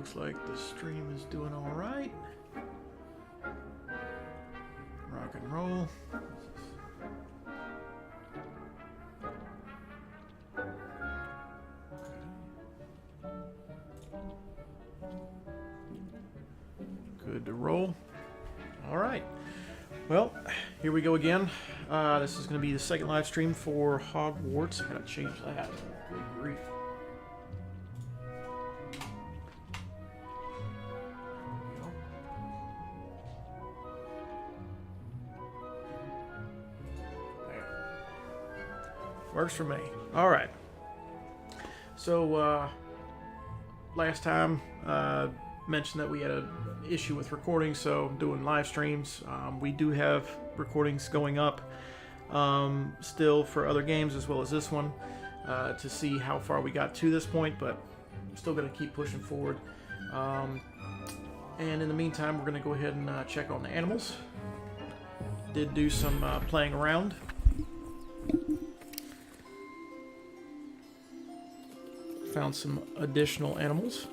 looks like the stream is doing all right. Rock and roll. Good to roll. All right. Well, here we go again. This is going to be the second live stream for Hogwarts. I gotta change that. Good grief. Works for me. All right. So last time mentioned that we had an issue with recording, so I'm doing live streams. We do have recordings going up still for other games as well as this one to see how far we got to this point, but I'm still going to keep pushing forward. And in the meantime, we're going to go ahead and check on the animals. Did do some playing around. Found some additional animals.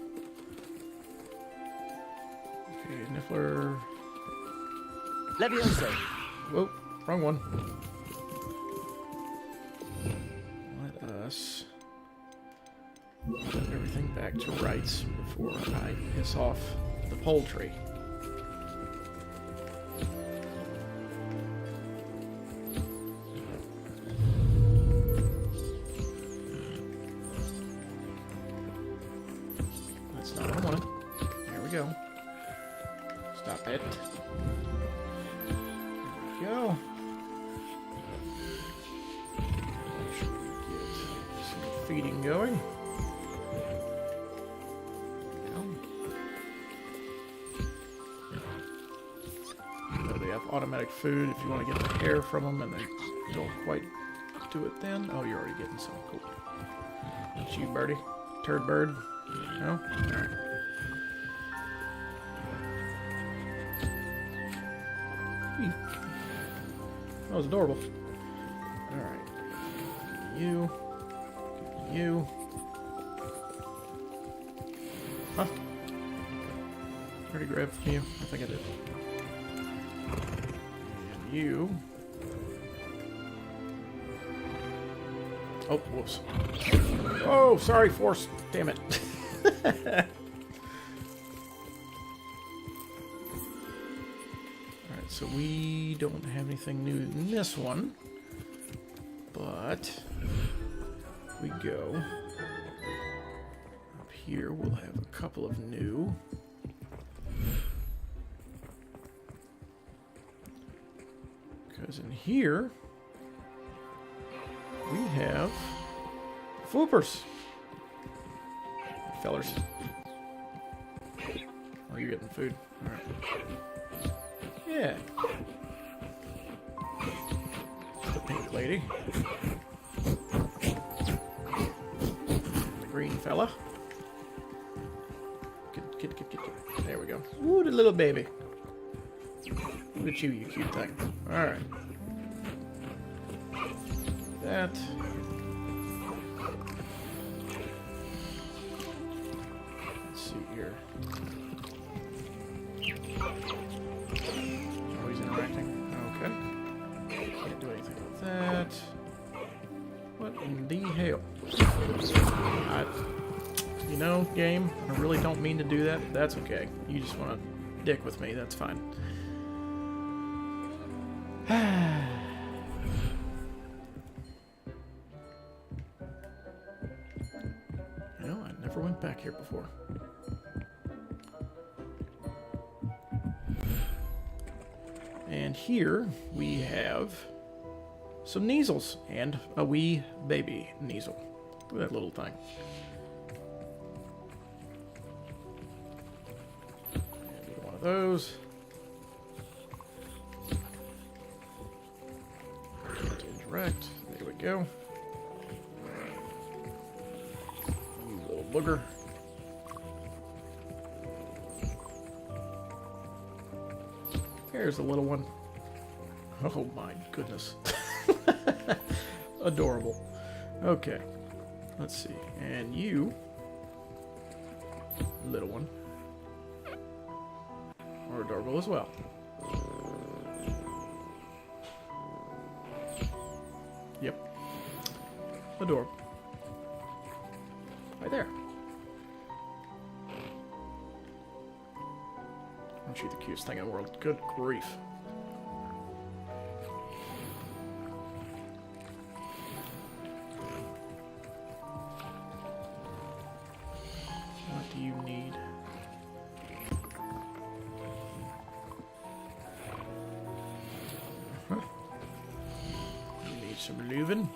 Okay, Niffler. Leviosa. Whoa, wrong one. Let us put everything back to rights before I piss off the poultry. That's not what I wanted. There we go. Stop it. There we go. Make sure we get some feeding going. So they have automatic food if you want to get the hair from them and they don't quite do it then. Oh, you're already getting some. Cool. That's you, birdie. Turd bird. No? Alright. That was adorable. Alright. You. You. Huh? Already grabbed from you? I think I did. And you. Oh, whoops. Oh, sorry, Force. Damn it. Alright, so we don't have anything new in this one. But if we go up here, we'll have a couple of new. Because in here, we have Floopers. Fellers. Oh, you're getting food. Alright. Yeah. The pink lady. The green fella. Get. There we go. Ooh, the little baby. Look at you, you cute thing. Alright. That. Let's see here. Oh, he's interacting. Okay. Can't do anything with that. What in the hell? You know, game, I really don't mean to do that. That's okay. You just want to dick with me. That's fine. You know, I never went back here before. And here we have some Kneazles and a wee baby Kneazle. Look at that little thing. And one of those. Interact. There we go. You little booger. Here's the little one. Oh my goodness. Adorable. Okay. Let's see. And you, little one. portal as well. Yep. A door. Right there. Aren't you the cutest thing in the world? Good grief. What do you need? You need some lubin.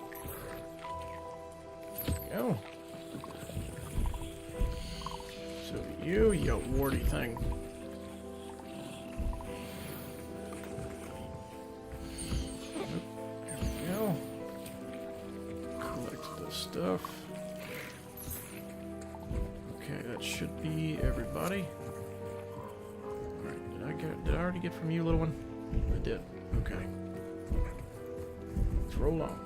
There we go. So you warty thing. There we go. Collect this stuff. Okay, that should be everybody. Alright, did I already get from you, little one? I did. Okay. Let's roll on.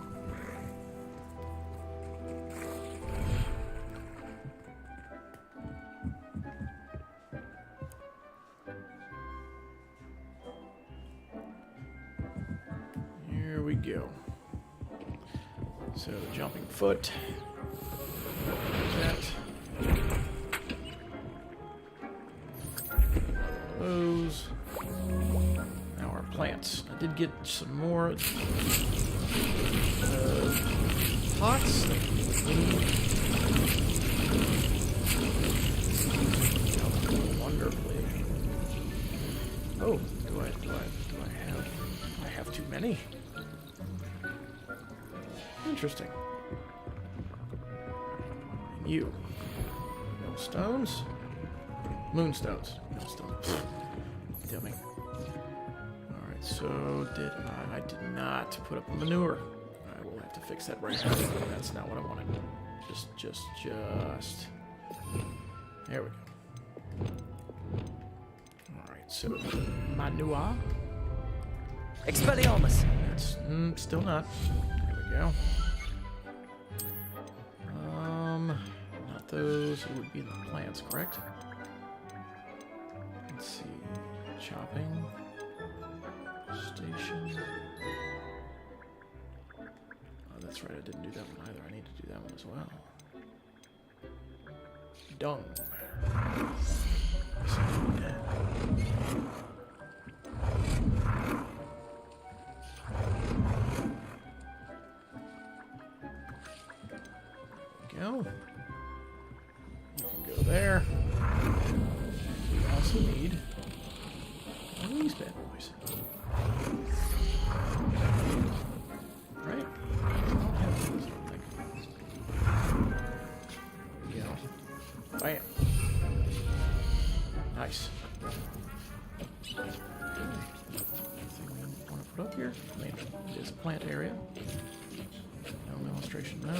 Here we go. So the jumping foot. There's that. Those. Now our plants. I did get some more pots. Wonderfully. Oh, do I have too many? Interesting. And you. Millstones? Moonstones. Millstones. Dummy. Alright, so I did not put up the manure. I will have to fix that right now. That's not what I wanted. Just. There we go. Alright, so manure. Expelliarmus. That's still not. There we go. Not those. It would be the plants, correct? Let's see. Chopping. Station. Oh, that's right. I didn't do that one either. I need to do that one as well. Dung. Go. You can go there. We also need one of these bad boys. Right? I don't have those, I don't think. There we go. Bam. Nice. Anything we want to put up here? Maybe. It is a plant area. No illustration, no.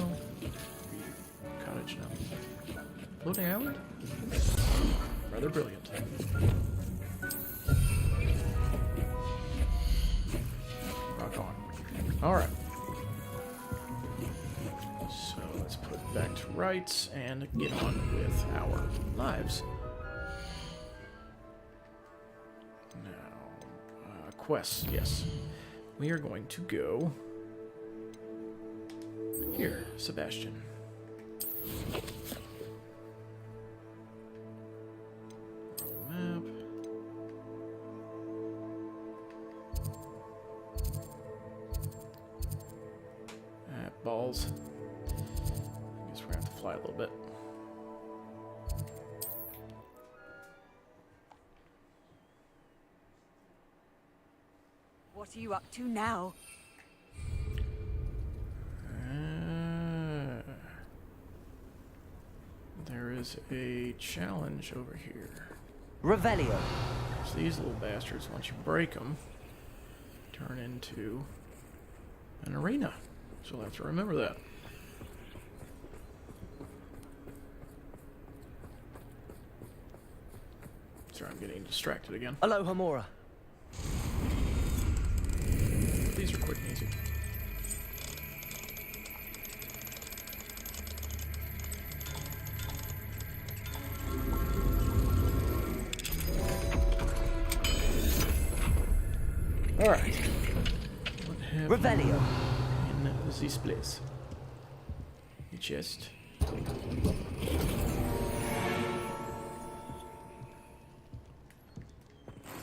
Cottage, no. Floating island? Rather brilliant. Rock on. Alright. So let's put it back to rights and get on with our lives. Now, quests, yes. We are going to go here, Sebastian. Map. Balls. I guess we're gonna have to fly a little bit. What are you up to now? There is a challenge over here. Revelio. So these little bastards, once you break them, turn into an arena. So we'll have to remember that. Sorry, I'm getting distracted again. Aloha Mora. These are quick and easy. All right. What have Revelio. in this place? A chest.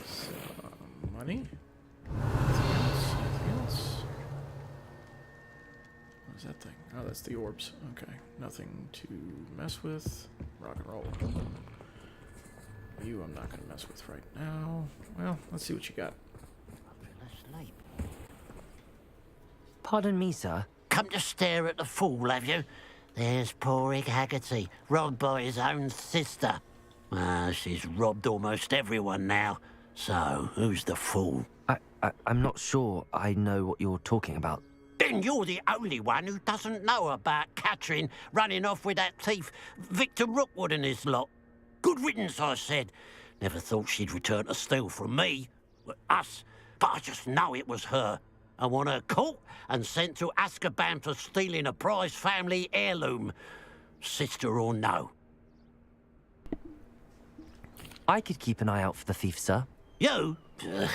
Some money. Anything else? What is that thing? Oh, that's the orbs. Okay. Nothing to mess with. Rock and roll. You I'm not going to mess with right now. Well, let's see what you got. Asleep. Pardon me, sir. Come to stare at the fool, have you? There's poor Ig Haggerty, robbed by his own sister. She's robbed almost everyone now. So, who's the fool? I'm not sure I know what you're talking about. Then you're the only one who doesn't know about Catherine running off with that thief, Victor Rookwood and his lot. Good riddance, I said. Never thought she'd return to steal from me, us, but I just know it was her. I want her caught and sent to Azkaban for stealing a prize family heirloom, sister or no. I could keep an eye out for the thief, sir. You? Ugh.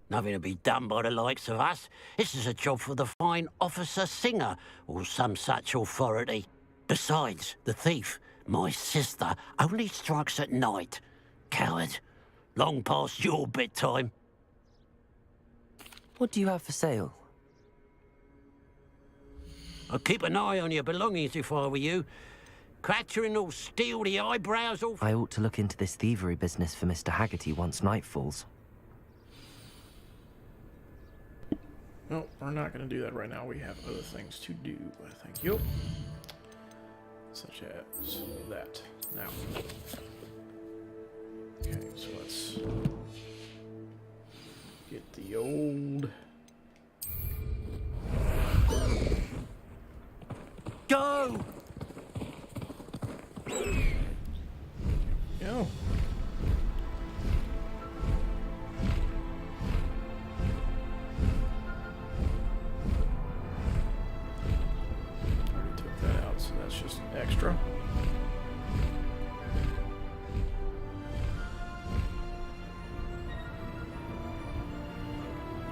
Nothing to be done by the likes of us. This is a job for the fine officer Singer, or some such authority. Besides, the thief, my sister, only strikes at night. Coward. Long past your bedtime. What do you have for sale? I'd keep an eye on your belongings if I were you. Catherine will steal the eyebrows off. I ought to look into this thievery business for Mr. Haggerty once night falls. No, we're not going to do that right now. We have other things to do, I think. Yup. Such as that. Now. Okay, so let's get the old... Go! Go. Already took that out, so that's just extra.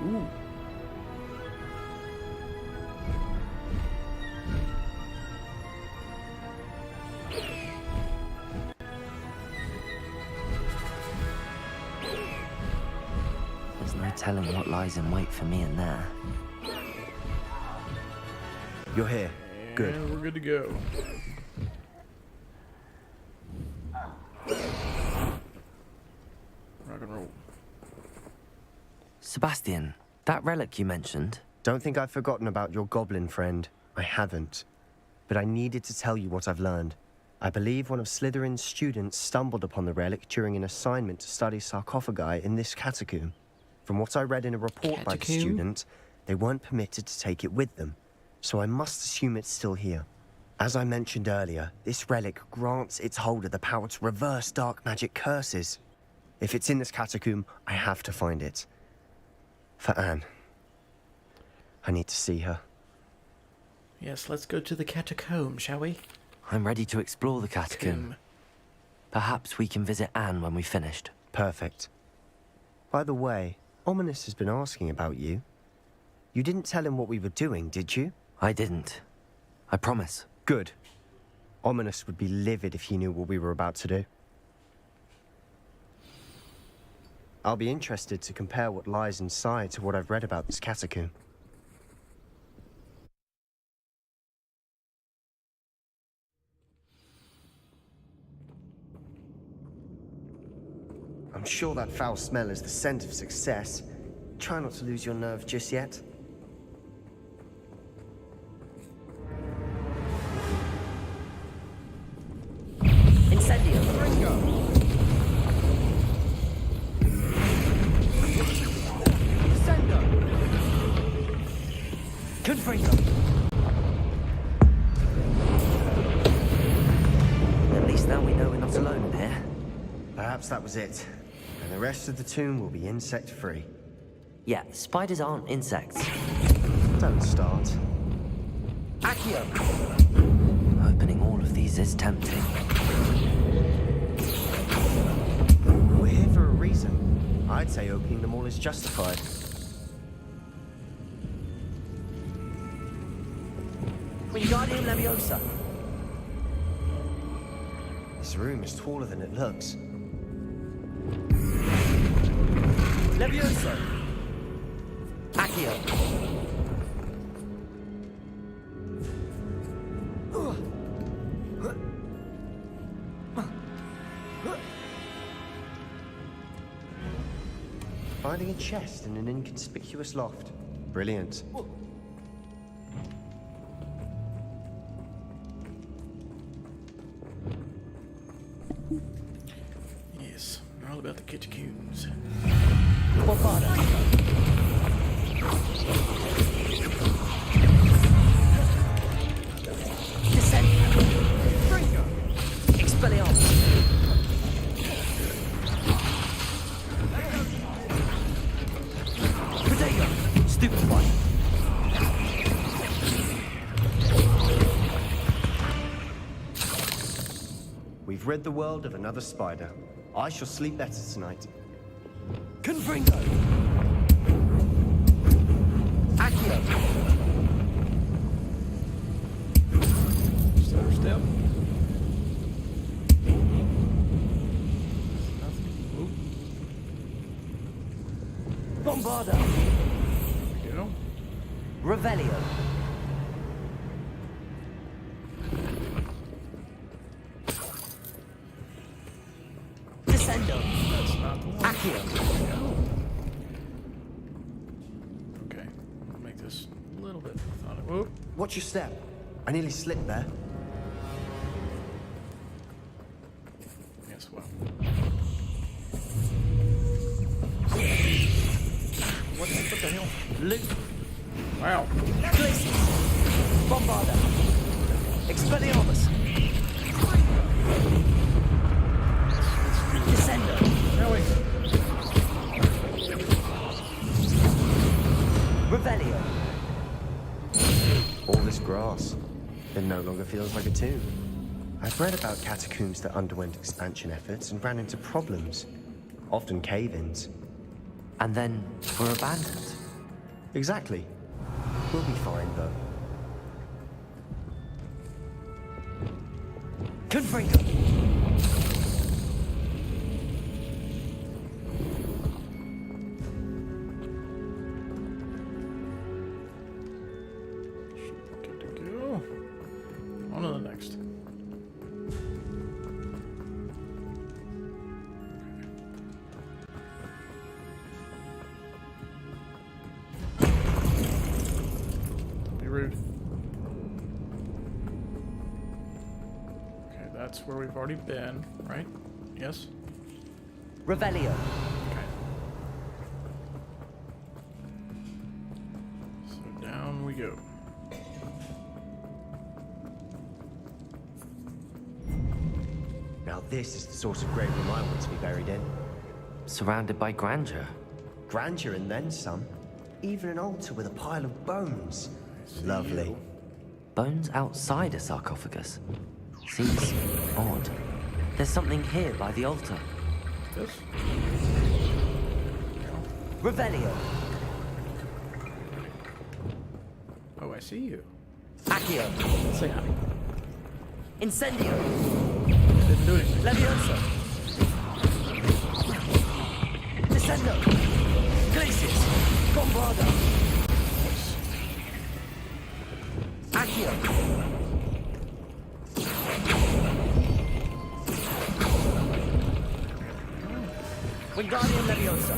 Ooh. There's no telling what lies in wait for me in there. You're here. Good. And we're good to go. Rock and roll. Sebastian, that relic you mentioned, Don't think I've forgotten about your goblin friend. I haven't. But I needed to tell you what I've learned. I believe one of Slytherin's students stumbled upon the relic during an assignment to study sarcophagi in this catacomb. From what I read in a report by the Catacomb? student, they weren't permitted to take it with them. So I must assume it's still here. As I mentioned earlier, this relic grants its holder the power to reverse dark magic curses. If it's in this catacomb, I have to find it. For Anne. I need to see her. Yes, let's go to the catacomb, shall we? I'm ready to explore the catacomb. Perhaps we can visit Anne when we've finished. Perfect. By the way, Ominous has been asking about you. You didn't tell him what we were doing, did you? I didn't. I promise. Good. Ominous would be livid if he knew what we were about to do. I'll be interested to compare what lies inside to what I've read about this catacomb. I'm sure that foul smell is the scent of success. Try not to lose your nerve just yet. Incendio! Confringo! At least now we know we're not alone in here. Perhaps that was it. And the rest of the tomb will be insect-free. Yeah, spiders aren't insects. Don't start. Accio! Opening all of these is tempting. We're here for a reason. I'd say opening them all is justified. Wingardium Leviosa. This room is taller than it looks. Leviosa. Accio. Finding a chest in an inconspicuous loft. Brilliant. Yes, all about the catacombs. Bombarda. Descent. Fringo. Expelliarmus. Protego. Stupefy. We've rid the world of another spider. I shall sleep better tonight. Confringo. Accio. Stutter step. Nothing. Oop. Bombarda. There we go. Revelio. Descendo. That's not the one. Accio. Okay, I'll make this a little bit methodical. Whoop. Watch your step. I nearly slipped there. Yes, well. What the hell? Loot. Wow. Glacius. Bombarda. Expelliarmus. Descendo. Now wait. Revelio. All this grass. It no longer feels like a tomb. I've read about catacombs that underwent expansion efforts and ran into problems. Often cave-ins. And then were abandoned. Exactly. We'll be fine, though. Confringo. Good to go. On to the next. Be rude. Okay, that's where we've already been, right? Yes? Revelio. Okay. So down we go. Now this is the sort of grave room I want to be buried in. Surrounded by grandeur. Grandeur and then some. Even an altar with a pile of bones. Lovely. Bones outside a sarcophagus. Seems odd. There's something here by the altar. This? Revelio. Oh, I see you. Accio. Say hi. Incendio. Didn't do anything. Leviosa. Descendo. Glacius. Bombarda. Accio. Wingardium Leviosa.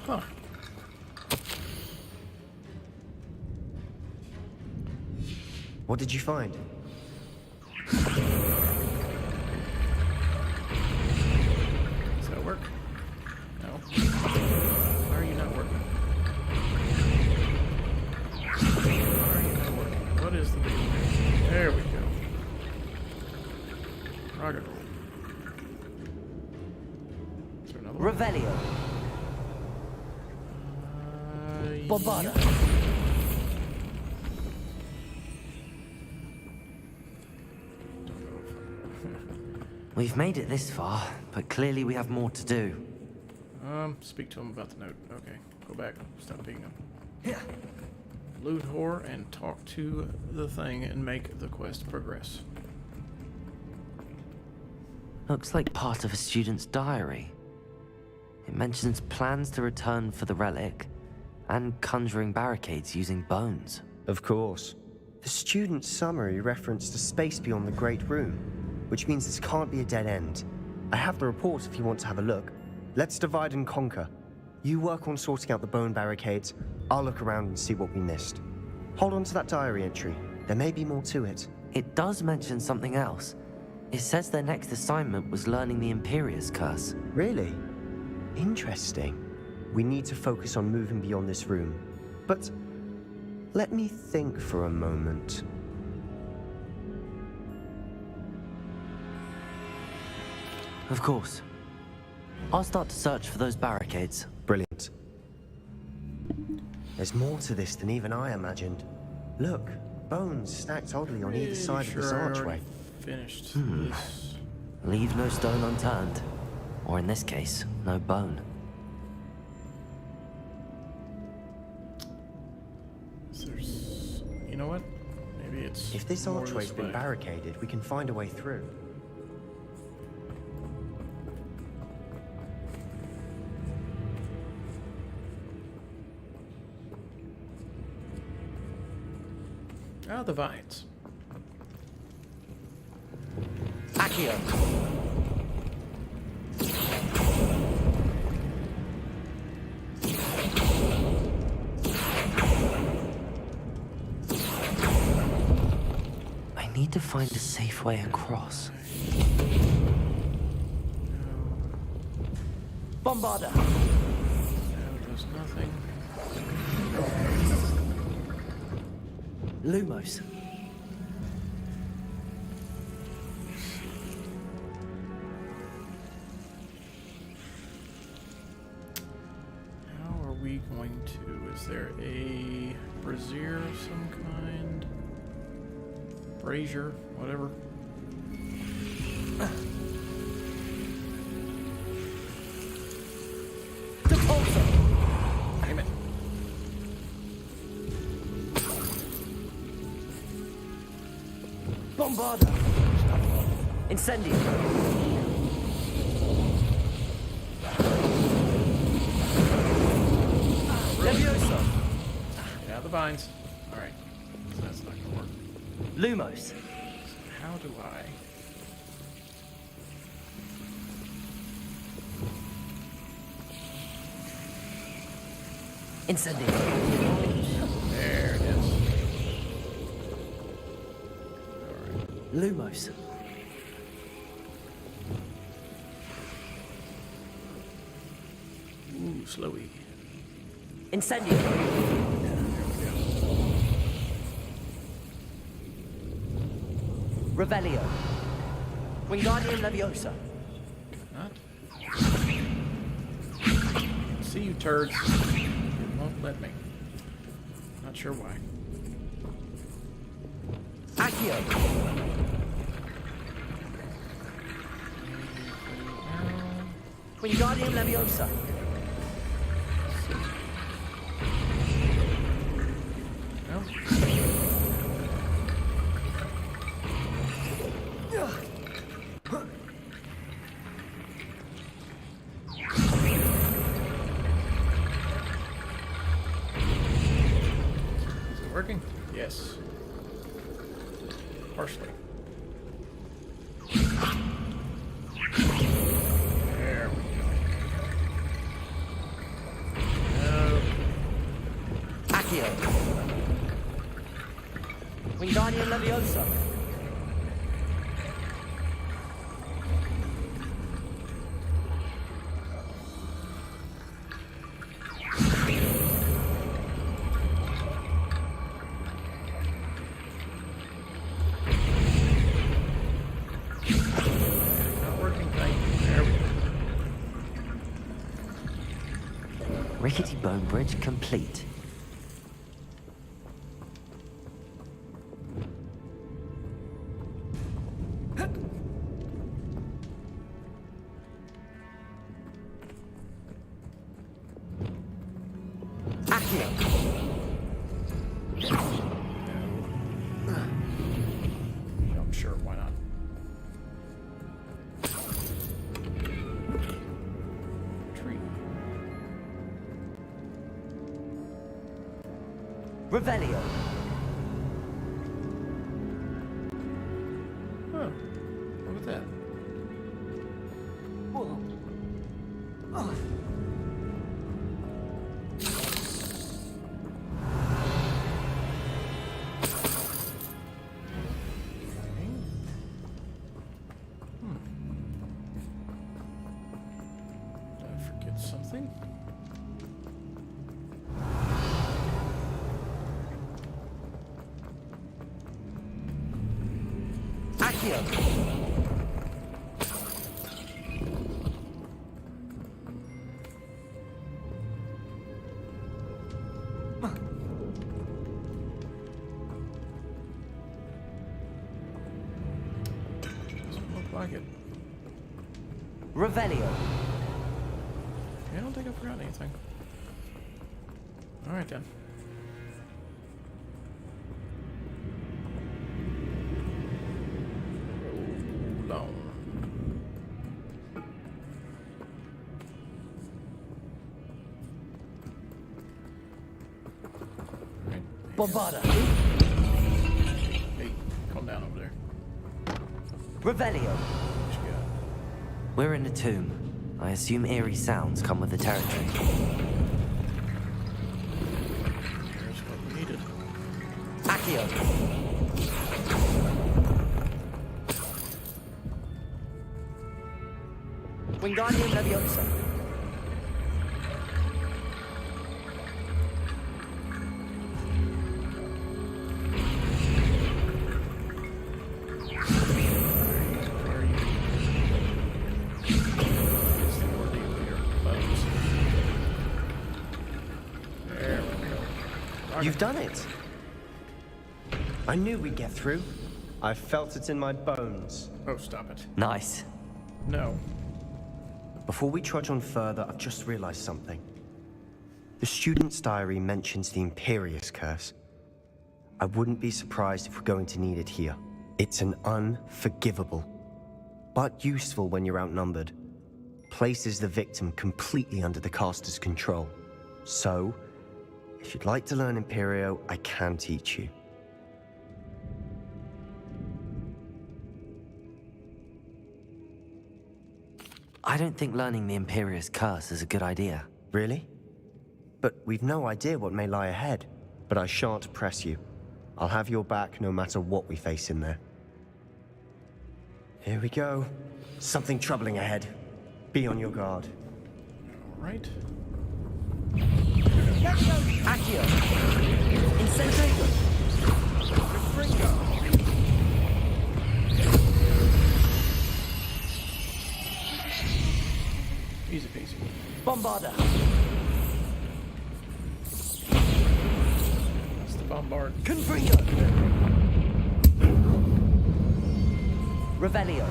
Huh. What did you find? Does that work? No. Why are you not working? Why are you not working? What is the deal? There we go. Rock and roll. Is there another one? Revelio. Bombarda. We've made it this far, but clearly we have more to do. Speak to him about the note. Okay, go back. Stop being a loot whore and talk to the thing and make the quest progress. Looks like part of a student's diary. It mentions plans to return for the relic and conjuring barricades using bones. Of course. The student's summary referenced a space beyond the Great Room, which means this can't be a dead end. I have the report if you want to have a look. Let's divide and conquer. You work on sorting out the bone barricades. I'll look around and see what we missed. Hold on to that diary entry. There may be more to it. It does mention something else. It says their next assignment was learning the Imperia's curse. Really? Interesting. We need to focus on moving beyond this room. But let me think for a moment. Of course. I'll start to search for those barricades. Brilliant. There's more to this than even I imagined. Look, bones stacked oddly on either side of this archway. Finished this. Leave no stone unturned. Or in this case, no bone. There's, you know what? Maybe it's. If this more archway's this been way. barricaded, we can find a way through. Ah, the vines. Accio! I need to find a safe way across. Bombarder! No, there's nothing. Lumos. How are we going to? Is there a brazier of some kind? Brazier, whatever. Damn it. Bombarder! Incendio! Levioso! Yeah, the vines. Alright. So that's not gonna work. Lumos! How do I? Incendio! There it is. Alright. Lumos! Ooh, slowy. Incendio! Revelio! Wingardium Leviosa! Not. See you turds. It won't let me. Not sure why. Accio! Wingardium Leviosa! No. Is it working? Yes. Partially. There we go. No. Accio! Wingardium Leviosa! Not working tight. There we go. Rickety bone bridge complete. Revelio. Huh. Look at that. Did I forget something? Accio. Doesn't look like it. Revelio. Yeah, I don't think I forgot anything. Alright then. Hold on. Alright. Bombarda. Hey, calm down over there. Revelio. What you got? We're in a tomb. I assume eerie sounds come with the territory. Here's what we needed. Accio. Wingardium Leviosa. Where are you? It's the ordeal here, folks. There we go. You've done it. I knew we'd get through. I felt it in my bones. Oh, stop it. Nice. No. Before we trudge on further, I've just realized something. The student's diary mentions the Imperious Curse. I wouldn't be surprised if we're going to need it here. It's an unforgivable, but useful when you're outnumbered. Places the victim completely under the caster's control. So, if you'd like to learn Imperio, I can teach you. I don't think learning the Imperious Curse is a good idea. Really? But we've no idea what may lie ahead. But I shan't press you. I'll have your back no matter what we face in there. Here we go. Something troubling ahead. Be on your guard. Alright. Accio. Incendiator. Easy peasy. Bombarda. That's the bombard. Confringo. Revelio.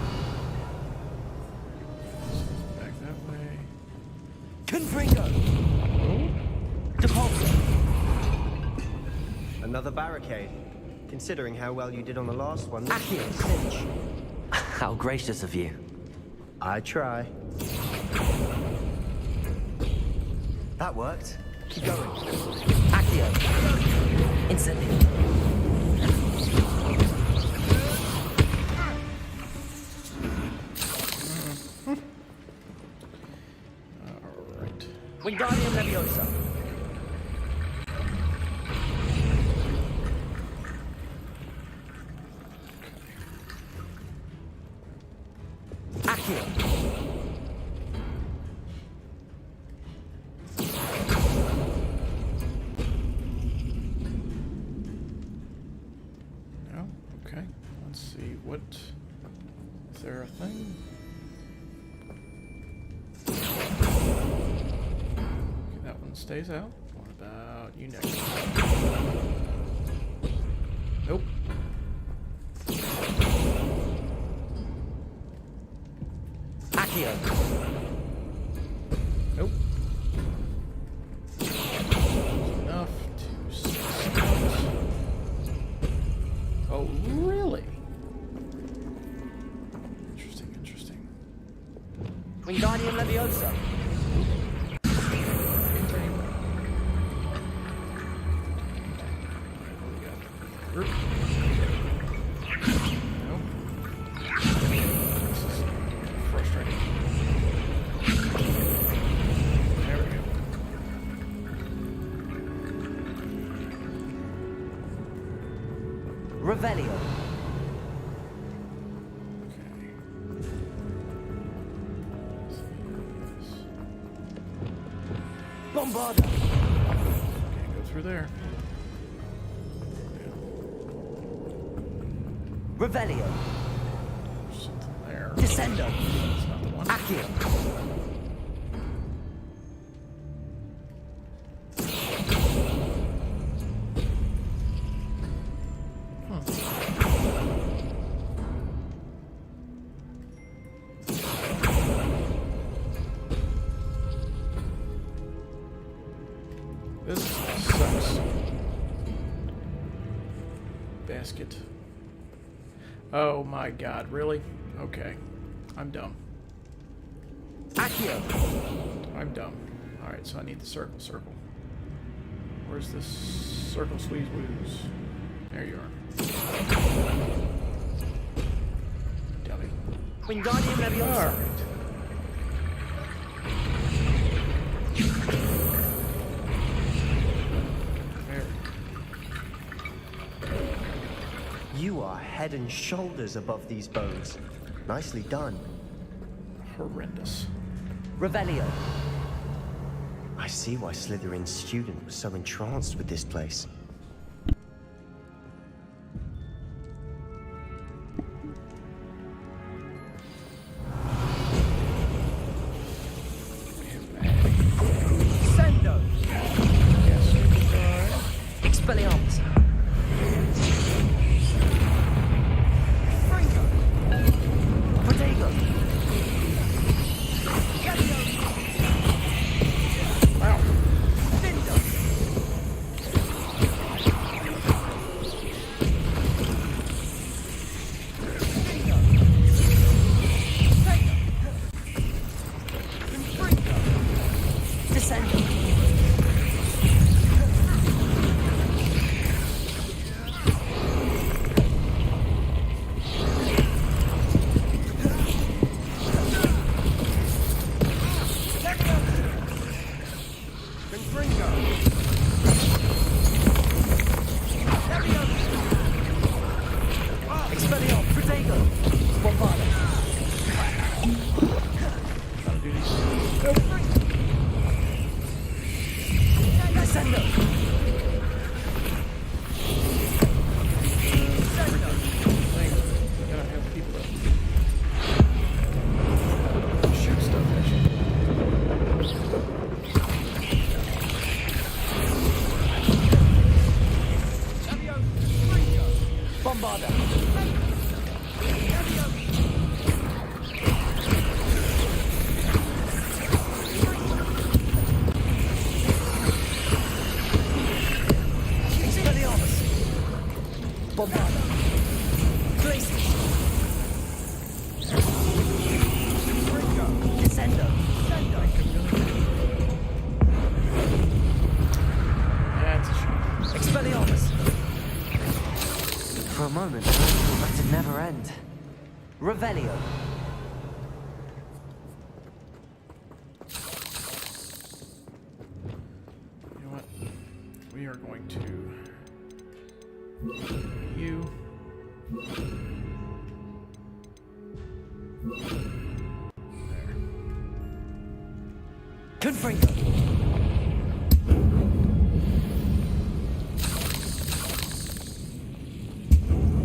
Back that way. Confringo. Depulso. Another barricade. Considering how well you did on the last one. Accio. Cinch. How gracious of you. I try. That worked. Keep going. Accio. Incendio. Alright. Wingardium Leviosa. Accio. No? Okay. Let's see. What... Is there a thing? Okay, that one stays out. What about you next? Nope. Accio. Nope. Enough to scout. Oh, really? Interesting, interesting. Wingardium Leviosa. Revelio. Okay. Bombarda. Can't go through there. Revelio. There's something there. Descendo. That's not the one. Accio. This sucks. Basket. Oh my god, really? Okay. I'm dumb. Accio. I'm dumb. Alright, so I need the circle. Where's this circle squeeze woos? There you are. Dummy. Wingardium Leviosa. Alright. There we go. You are head and shoulders above these bones. Nicely done. Horrendous. Revelio. I see why Slytherin's student was so entranced with this place. Sendo. Yes, goodbye. Expelliarmus. Fringo. Protego. Wow. Dindo. Descendo. Expelliarmus. Protego. Bombarda. Trying to do these. Descendo. Thing. I gotta have people that shoot stuff at you. Bombarda. Expelliarmus. Bombarda. Glacius. Descendo. That's a shame. Expelliarmus. For a moment, I thought that'd never end. Revelio. You know what? We are going to you. There. Confringo.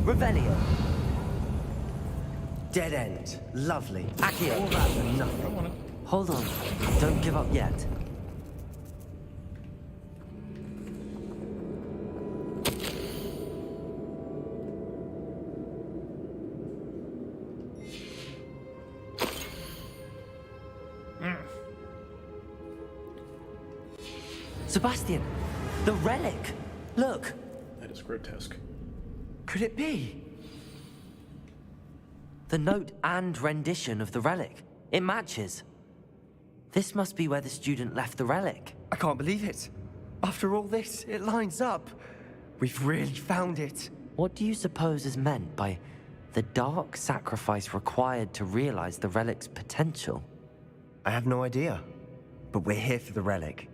Revelio. Dead end. Lovely. Accio. All that for I nothing. want it. Hold on. Don't give up yet. Sebastian! The relic! Look! That is grotesque. Could it be? The note and rendition of the relic. It matches. This must be where the student left the relic. I can't believe it. After all this, it lines up. We've really found it. What do you suppose is meant by the dark sacrifice required to realize the relic's potential? I have no idea. But we're here for the relic.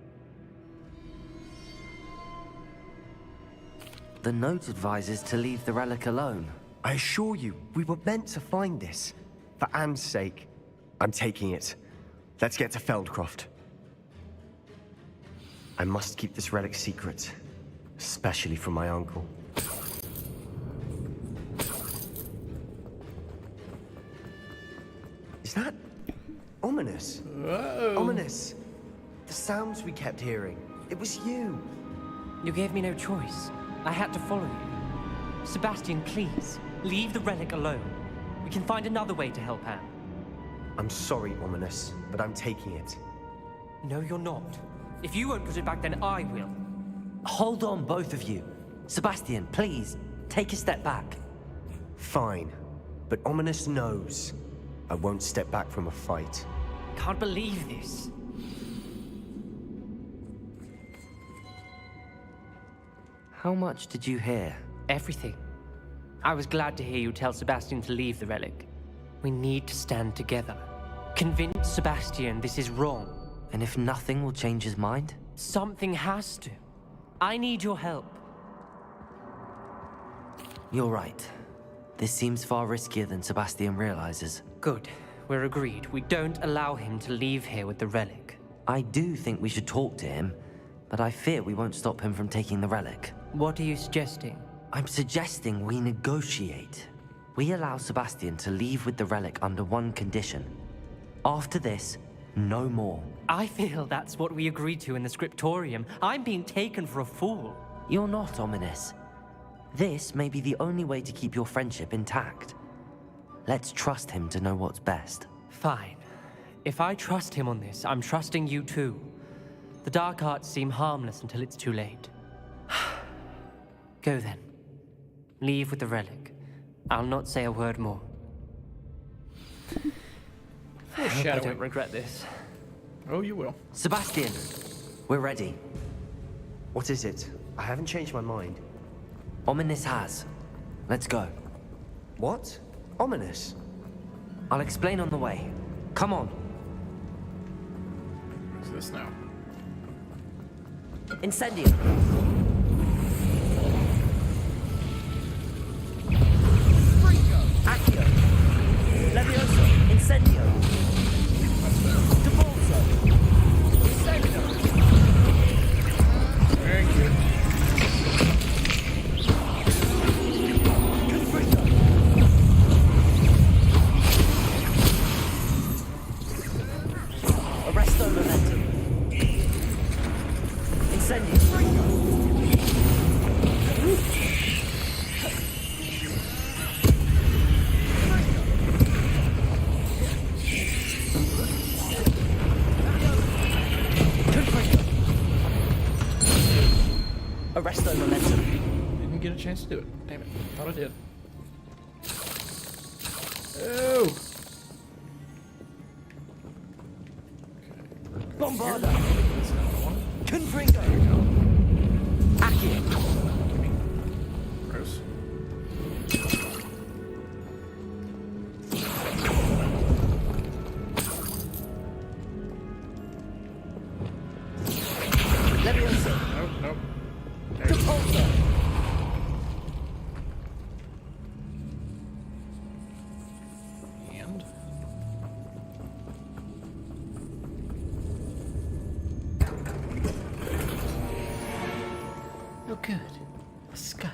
The note advises to leave the relic alone. I assure you, we were meant to find this. For Anne's sake. I'm taking it. Let's get to Feldcroft. I must keep this relic secret. Especially from my uncle. Is that... ominous? Whoa. Ominous. The sounds we kept hearing. It was you. You gave me no choice. I had to follow you. Sebastian, please, leave the relic alone. We can find another way to help Anne. I'm sorry, Ominous, but I'm taking it. No, you're not. If you won't put it back, then I will. Hold on, both of you. Sebastian, please, take a step back. Fine. But Ominous knows. I won't step back from a fight. Can't believe this. How much did you hear? Everything. I was glad to hear you tell Sebastian to leave the relic. We need to stand together. Convince Sebastian this is wrong. And if nothing will change his mind? Something has to. I need your help. You're right. This seems far riskier than Sebastian realizes. Good. We're agreed. We don't allow him to leave here with the relic. I do think we should talk to him, but I fear we won't stop him from taking the relic. What are you suggesting? I'm suggesting we negotiate. We allow Sebastian to leave with the relic under one condition. After this, no more. I feel that's what we agreed to in the scriptorium. I'm being taken for a fool. You're not, Ominous. This may be the only way to keep your friendship intact. Let's trust him to know what's best. Fine. If I trust him on this, I'm trusting you too. The dark arts seem harmless until it's too late. Go then. Leave with the relic. I'll not say a word more. I hope I don't regret this. Oh, you will. Sebastian, we're ready. What is it? I haven't changed my mind. Ominous has. Let's go. What? Ominous? I'll explain on the way. Come on. What's this now? Incendio. Accio. Levioso. Incendio. Debolso. Incendio. Very good. Arresto momentum. Incendio. Arresto momentum. Didn't get a chance to do it. Damn it. Thought I did. Oh! Bombarda. That's another one. Confringo. Accio. Gross. Levioso. Nope, nope. Debolso. And oh, good. A scarf.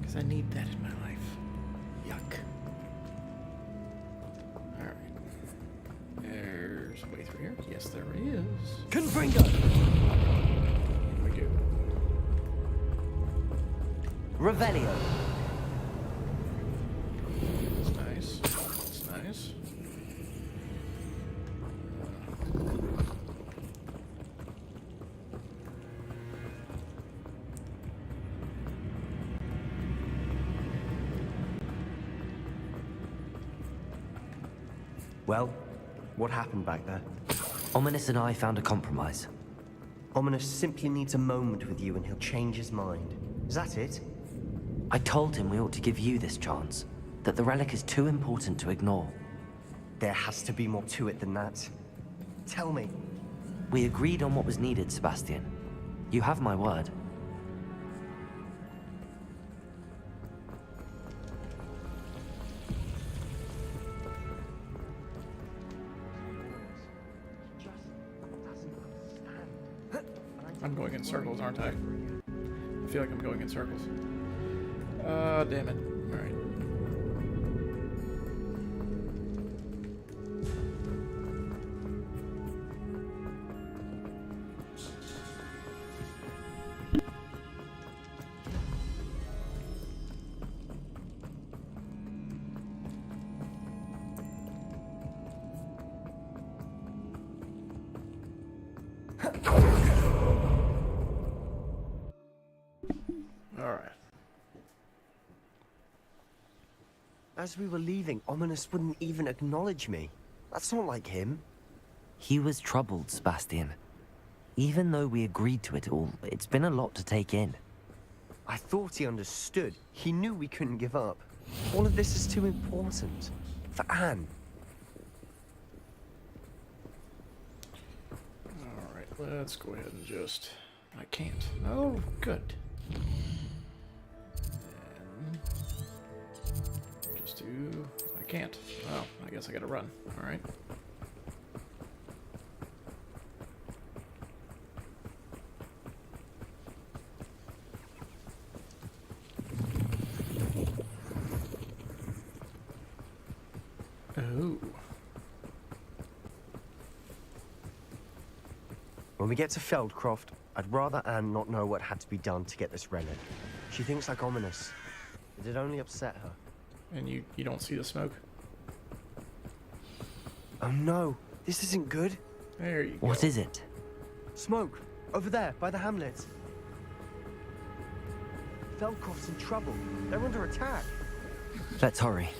Because I need that in my life. Yuck. Alright. There's a way through here. Yes, there is. Confringo. Here we go. Revelio. That's nice. That's nice. Well, what happened back there? Ominous and I found a compromise. Ominous simply needs a moment with you and he'll change his mind. Is that it? I told him we ought to give you this chance, that the relic is too important to ignore. There has to be more to it than that. Tell me. We agreed on what was needed, Sebastian. You have my word. I'm going in circles, aren't I? I feel like I'm going in circles. Damn it. Alright. Alright. As we were leaving, Ominous wouldn't even acknowledge me. That's not like him. He was troubled, Sebastian. Even though we agreed to it all, it's been a lot to take in. I thought he understood. He knew we couldn't give up. All of this is too important. For Anne. Alright, let's go ahead and just... I can't. Oh, good. And... just do... I can't. Oh, I guess I gotta run. Alright. Oh. When we get to Feldcroft, I'd rather Anne not know what had to be done to get this relic. She thinks like Ominous. It'd only upset her. And you don't see the smoke? Oh no, this isn't good. There you go. What is it? Smoke, over there, by the hamlet. Feldcroft's in trouble. They're under attack. Let's hurry.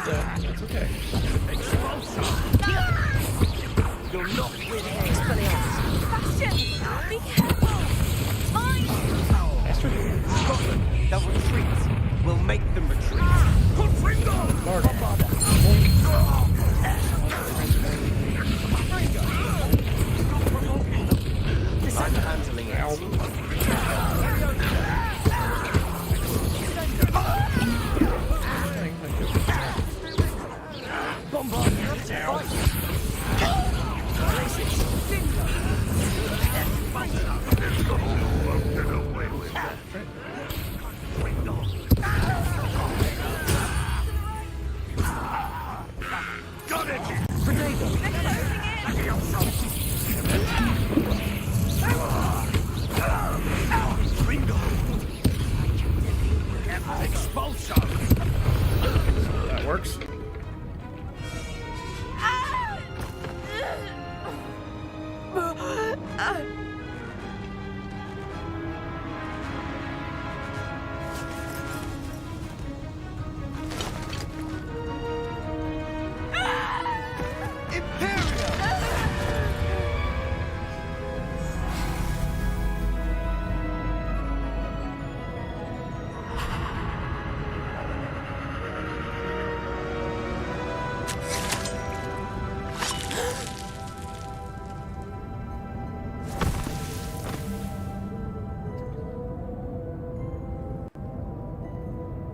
That's okay. You're not with him. Bastion! Be careful! Mine! Scotland, they'll retreat. We'll make them retreat. I'm handling it. That works.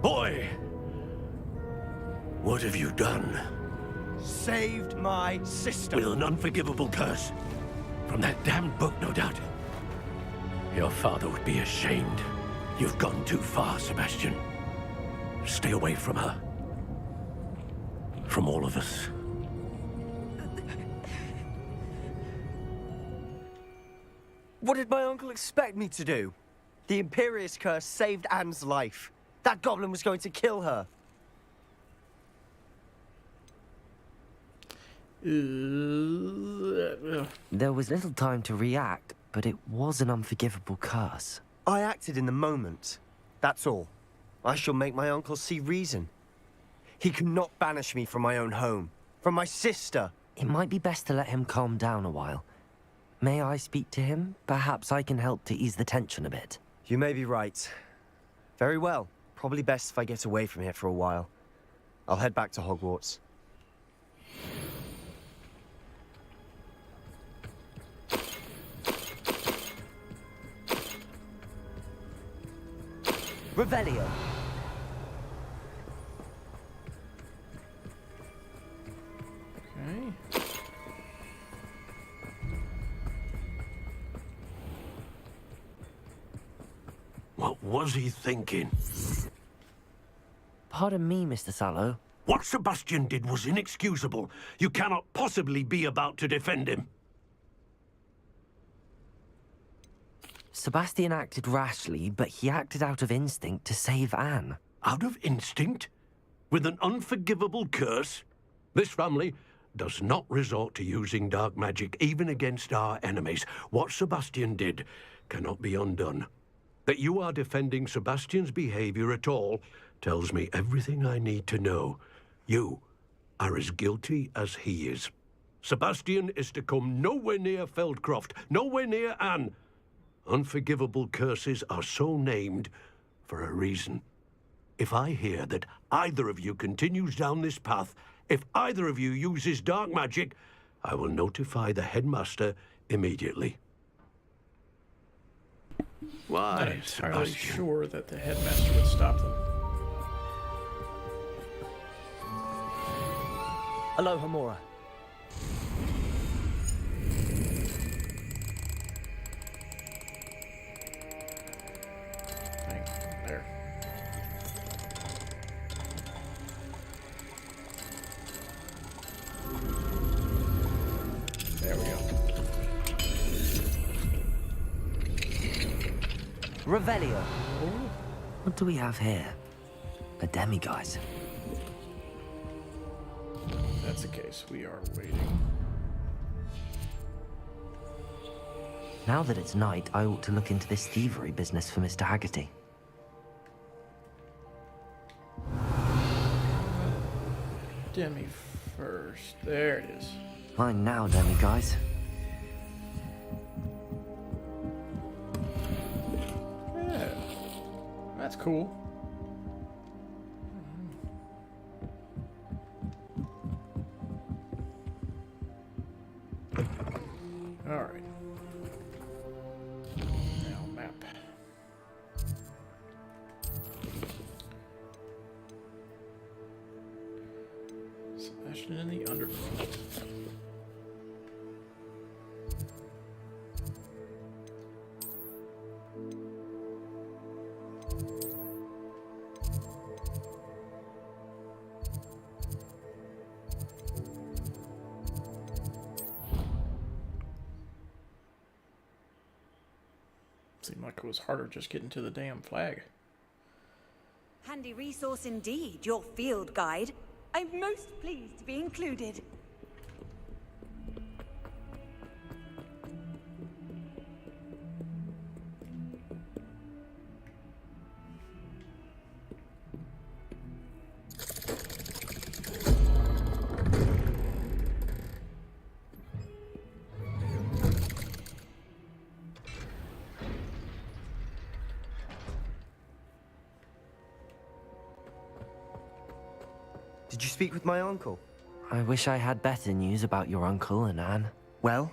Boy! What have you done? Saved my sister. With an unforgivable curse. From that damned book, no doubt. Your father would be ashamed. You've gone too far, Sebastian. Stay away from her. From all of us. What did my uncle expect me to do? The Imperious curse saved Anne's life. That goblin was going to kill her. There was little time to react, but it was an unforgivable curse. I acted in the moment. That's all. I shall make my uncle see reason. He cannot banish me from my own home, from my sister. It might be best to let him calm down a while. May I speak to him? Perhaps I can help to ease the tension a bit. You may be right. Very well. Probably best if I get away from here for a while. I'll head back to Hogwarts. Revelio. Okay. What was he thinking? Pardon me, Mr. Sallow. What Sebastian did was inexcusable. You cannot possibly be about to defend him. Sebastian acted rashly, but he acted out of instinct to save Anne. Out of instinct? With an unforgivable curse? This family does not resort to using dark magic even against our enemies. What Sebastian did cannot be undone. That you are defending Sebastian's behavior at all tells me everything I need to know. You are as guilty as he is. Sebastian is to come nowhere near Feldcroft, nowhere near Anne. Unforgivable curses are so named for a reason. If I hear that either of you continues down this path, if either of you uses dark magic, I will notify the headmaster immediately. Why, Not entirely Sebastian? sure that the headmaster would stop them. Aloha, Mora. Hang on, there. There we go. Revelio. What do we have here? A demiguise. If that's the case, we are waiting. Now that it's night, I ought to look into this thievery business for Mr. Haggerty. Demi first. There it is. Mine now, demiguise. Yeah. That's cool. Alright. Now, map. Sebastian in the Underworld. Seemed like it was harder just getting to the damn flag. Handy resource indeed, your field guide. I'm most pleased to be included. Did you speak with my uncle? I wish I had better news about your uncle and Anne. Well,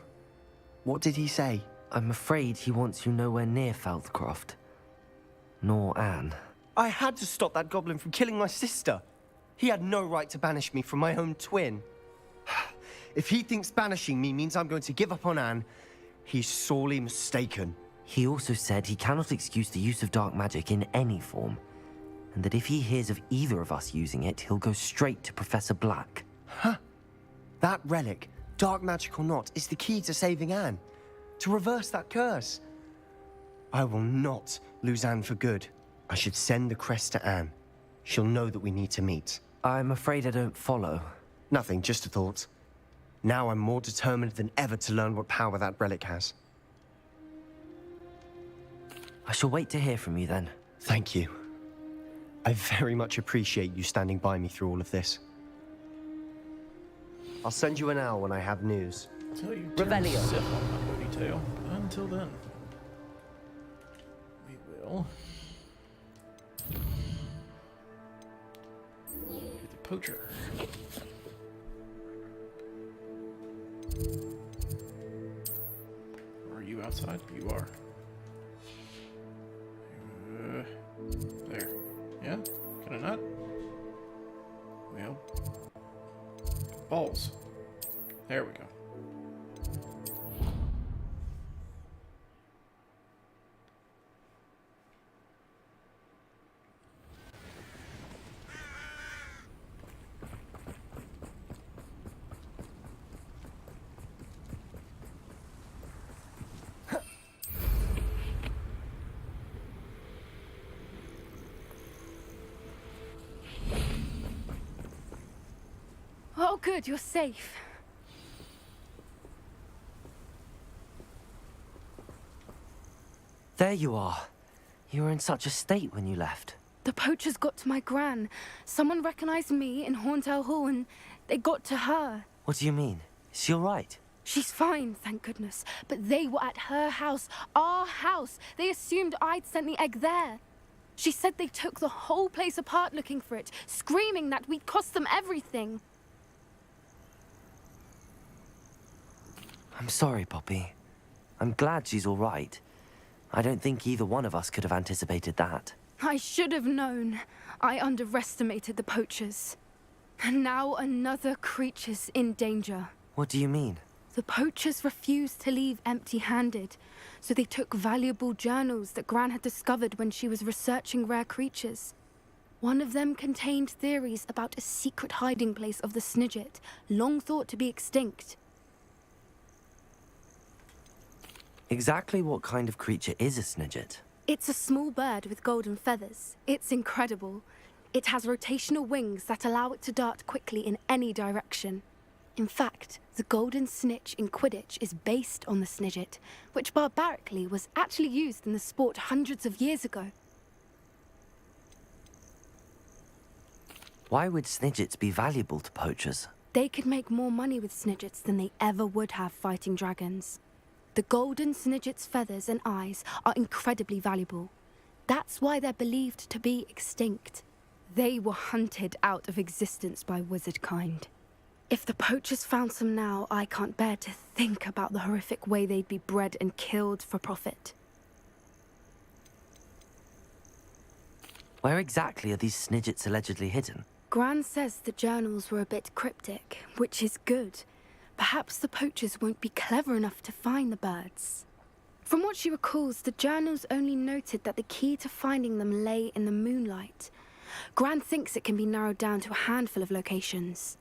what did he say? I'm afraid he wants you nowhere near Feldcroft. Nor Anne. I had to stop that goblin from killing my sister. He had no right to banish me from my own twin. If he thinks banishing me means I'm going to give up on Anne, he's sorely mistaken. He also said he cannot excuse the use of dark magic in any form, and that if he hears of either of us using it, he'll go straight to Professor Black. Huh? That relic, dark magic or not, is the key to saving Anne. To reverse that curse. I will not lose Anne for good. I should send the crest to Anne. She'll know that we need to meet. I'm afraid I don't follow. Nothing, just a thought. Now I'm more determined than ever to learn what power that relic has. I shall wait to hear from you then. Thank you. I very much appreciate you standing by me through all of this. I'll send you an owl when I have news. Tell you Revelio. Sip on my booty tail. Until then, we will get the poacher. Are you outside? You are. There. Yeah? Can I not? Well. Balls. There we go. Oh, good, you're safe. There you are. You were in such a state when you left. The poachers got to my gran. Someone recognized me in Horntail Hall and they got to her. What do you mean? Is she all right? She's fine, thank goodness. But they were at her house, our house. They assumed I'd sent the egg there. She said they took the whole place apart looking for it, screaming that we'd cost them everything. I'm sorry, Poppy. I'm glad she's all right. I don't think either one of us could have anticipated that. I should have known. I underestimated the poachers. And now another creature's in danger. What do you mean? The poachers refused to leave empty-handed, so they took valuable journals that Gran had discovered when she was researching rare creatures. One of them contained theories about a secret hiding place of the Snidget, long thought to be extinct. Exactly what kind of creature is a Snidget? It's a small bird with golden feathers. It's incredible. It has rotational wings that allow it to dart quickly in any direction. In fact, the golden snitch in Quidditch is based on the Snidget, which barbarically was actually used in the sport hundreds of years ago. Why would Snidgets be valuable to poachers? They could make more money with Snidgets than they ever would have fighting dragons. The golden Snidget's feathers and eyes are incredibly valuable. That's why they're believed to be extinct. They were hunted out of existence by wizard kind. If the poachers found some now, I can't bear to think about the horrific way they'd be bred and killed for profit. Where exactly are these Snidgets allegedly hidden? Gran says the journals were a bit cryptic, which is good. Perhaps the poachers won't be clever enough to find the birds. From what she recalls, the journals only noted that the key to finding them lay in the moonlight. Gran thinks it can be narrowed down to a handful of locations.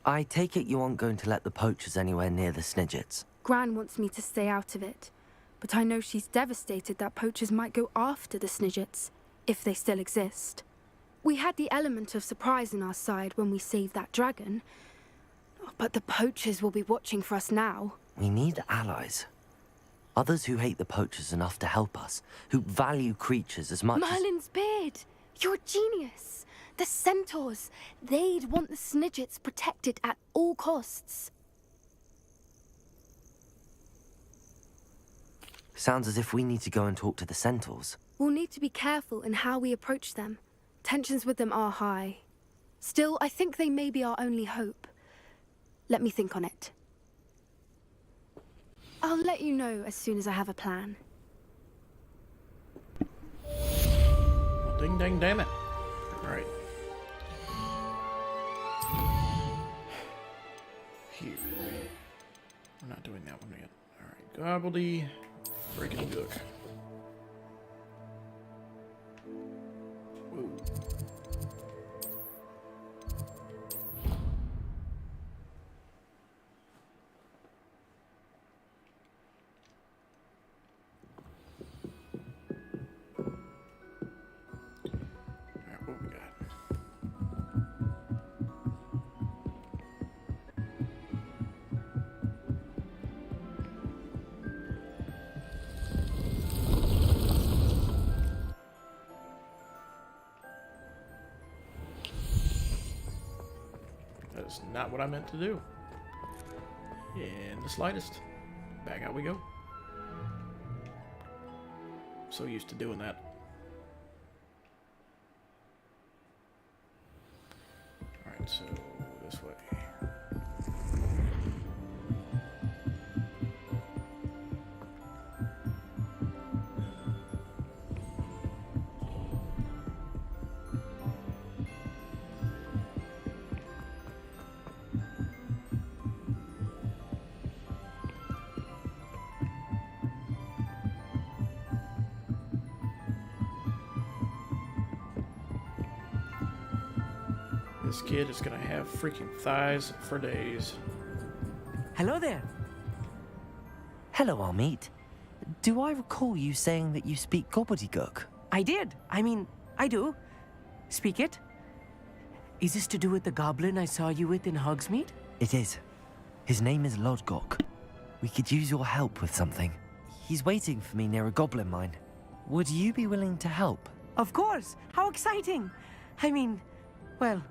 I take it you aren't going to let the poachers anywhere near the Snidgets. Gran wants me to stay out of it, but I know she's devastated that poachers might go after the Snidgets, if they still exist. We had the element of surprise on our side when we saved that dragon, but the poachers will be watching for us now. We need allies. Others who hate the poachers enough to help us, who value creatures as much Merlin's beard! You're a genius! The centaurs! They'd want the Snidgets protected at all costs. Sounds as if we need to go and talk to the centaurs. We'll need to be careful in how we approach them. Tensions with them are high. Still, I think they may be our only hope. Let me think on it. I'll let you know as soon as I have a plan. Well, ding dang damn it. Alright. Here. We're not doing that one yet. Alright. Gobbledy. Freaking gook. Whoa. Alright, what we got? was not what I meant to do. In the slightest. Back out we go. So used to doing that. Alright, so this way. This kid is gonna have freaking thighs for days. Hello there. Hello, Amit. Do I recall you saying that you speak gobbledygook? I did. I mean, I do. Speak it. Is this to do with the goblin I saw you with in Hogsmeade? It is. His name is Lodgok. We could use your help with something. He's waiting for me near a goblin mine. Would you be willing to help? Of course. How exciting. I mean, well,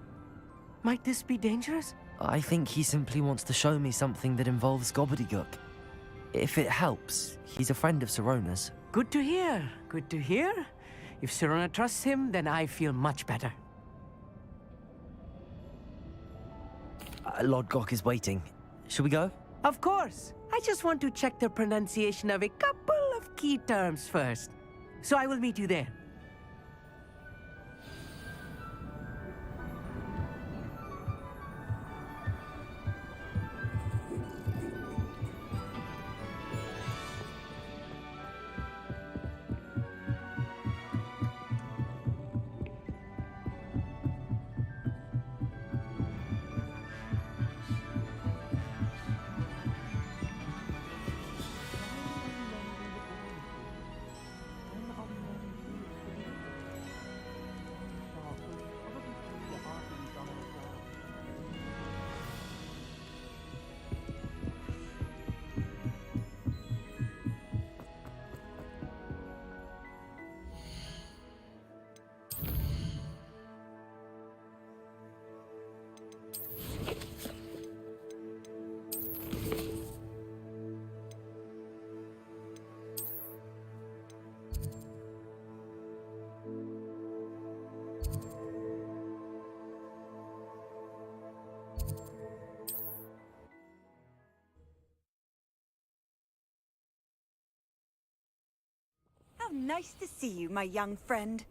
might this be dangerous? I think he simply wants to show me something that involves gobbledygook. If it helps, he's a friend of Sirona's. Good to hear. Good to hear. If Sirona trusts him, then I feel much better. Lodgok is waiting. Shall we go? Of course. I just want to check the pronunciation of a couple of key terms first. So I will meet you there. How nice to see you, my young friend.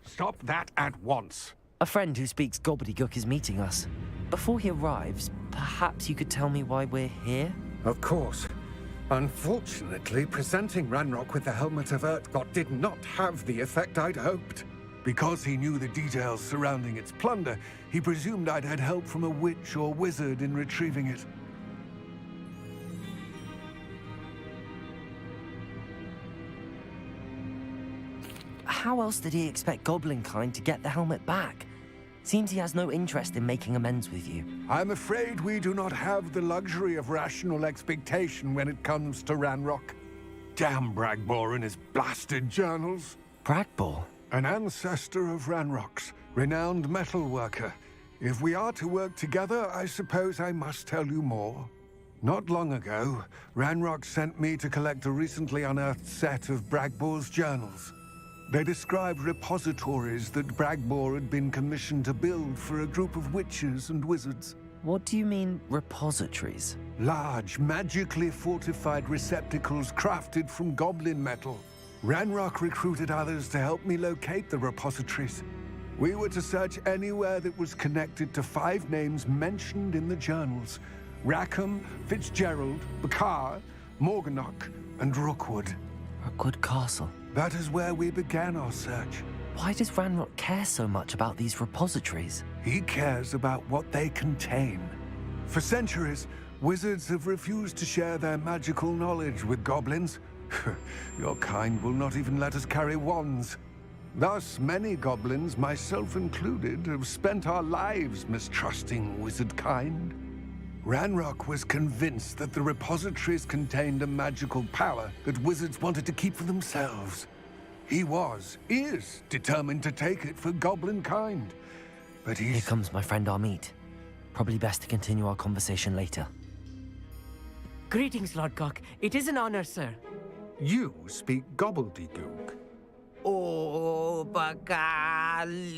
Stop that at once. A friend who speaks gobbledygook is meeting us. Before he arrives, perhaps you could tell me why we're here? Of course. Unfortunately, presenting Ranrock with the Helmet of Urtkot did not have the effect I'd hoped. Because he knew the details surrounding its plunder, he presumed I'd had help from a witch or wizard in retrieving it. How else did he expect Goblinkind to get the helmet back? Seems he has no interest in making amends with you. I'm afraid we do not have the luxury of rational expectation when it comes to Ranrock. Damn Bragbor and his blasted journals. Bragbor? An ancestor of Ranrock's, renowned metalworker. If we are to work together, I suppose I must tell you more. Not long ago, Ranrock sent me to collect a recently unearthed set of Bragbor's journals. They described repositories that Bragbor had been commissioned to build for a group of witches and wizards. What do you mean, repositories? Large, magically fortified receptacles crafted from goblin metal. Ranrock recruited others to help me locate the repositories. We were to search anywhere that was connected to 5 names mentioned in the journals: Rackham, Fitzgerald, Bakar, Morganach, and Rookwood. Rookwood Castle. That is where we began our search. Why does Ranrock care so much about these repositories? He cares about what they contain. For centuries, wizards have refused to share their magical knowledge with goblins. Your kind will not even let us carry wands. Thus, many goblins, myself included, have spent our lives mistrusting wizard kind. Ranrock was convinced that the repositories contained a magical power that wizards wanted to keep for themselves. He is determined to take it for goblin kind. But Here comes my friend Amit. Probably best to continue our conversation later. Greetings, Lord Cock. It is an honor, sir. You speak gobbledygook. Oh, Bagalio.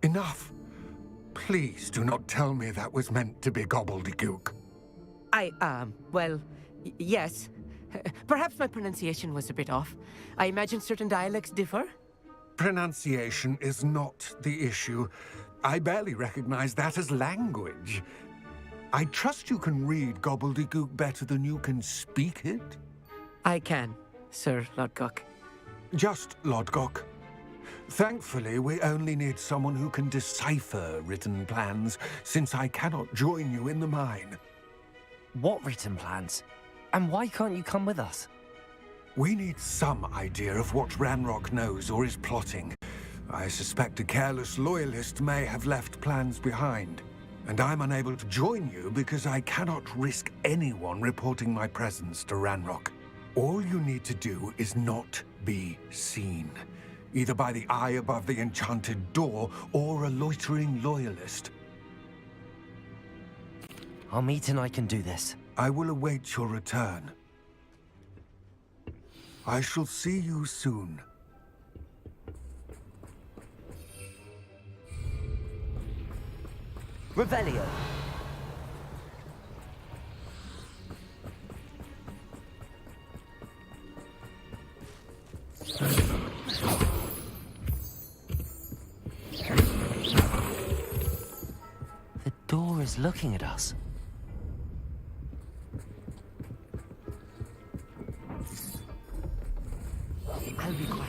Enough. Please do not tell me that was meant to be gobbledygook. Well, yes. Perhaps my pronunciation was a bit off. I imagine certain dialects differ. Pronunciation is not the issue. I barely recognize that as language. I trust you can read gobbledygook better than you can speak it? I can, Sir Lodgok. Just Lodgok. Thankfully, we only need someone who can decipher written plans, since I cannot join you in the mine. What written plans? And why can't you come with us? We need some idea of what Ranrock knows or is plotting. I suspect a careless loyalist may have left plans behind. And I'm unable to join you because I cannot risk anyone reporting my presence to Ranrock. All you need to do is not be seen. Either by the eye above the enchanted door, or a loitering loyalist. Amit and I can do this. I will await your return. I shall see you soon. Revelio. The door is looking at us. I'll be quiet.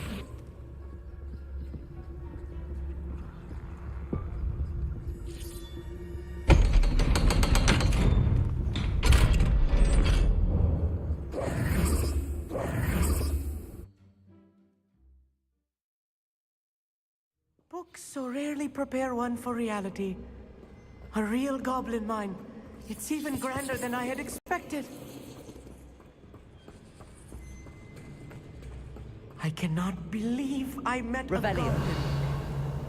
Books so rarely prepare one for reality. A real goblin mine. It's even grander than I had expected. I cannot believe I met a goblin.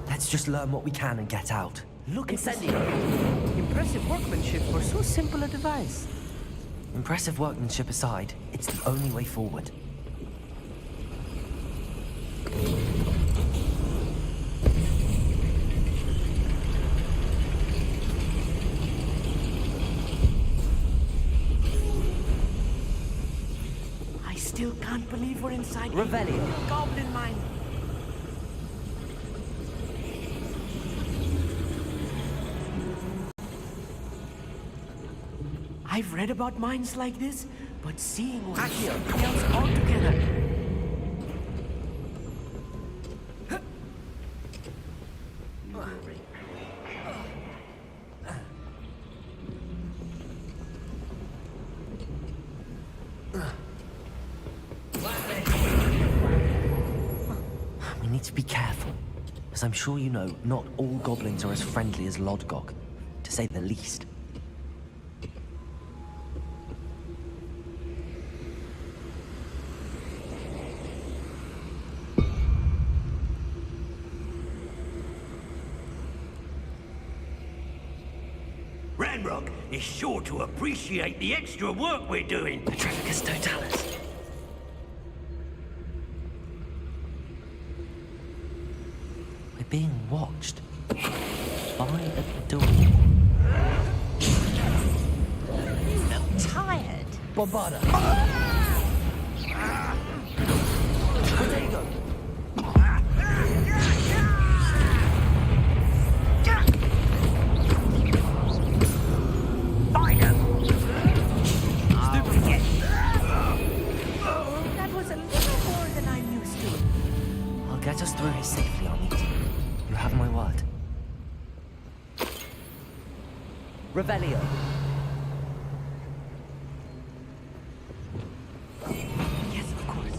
Let's just learn what we can and get out. Look at this. Impressive workmanship for so simple a device. Impressive workmanship aside, it's the only way forward. I still can't believe we're inside Revelio. a goblin mine. I've read about mines like this, but seeing one is something else altogether. We need to be careful. As I'm sure you know, not all goblins are as friendly as Lodgok, to say the least. Ranrock is sure to appreciate the extra work we're doing. Petrificus Totalis. We're being watched. By a door. Look tired. Bombarda. Potato. That was a little more than I'm used to. I'll get us through here safely, Amit. You have my word. Revelio. Yes, of course.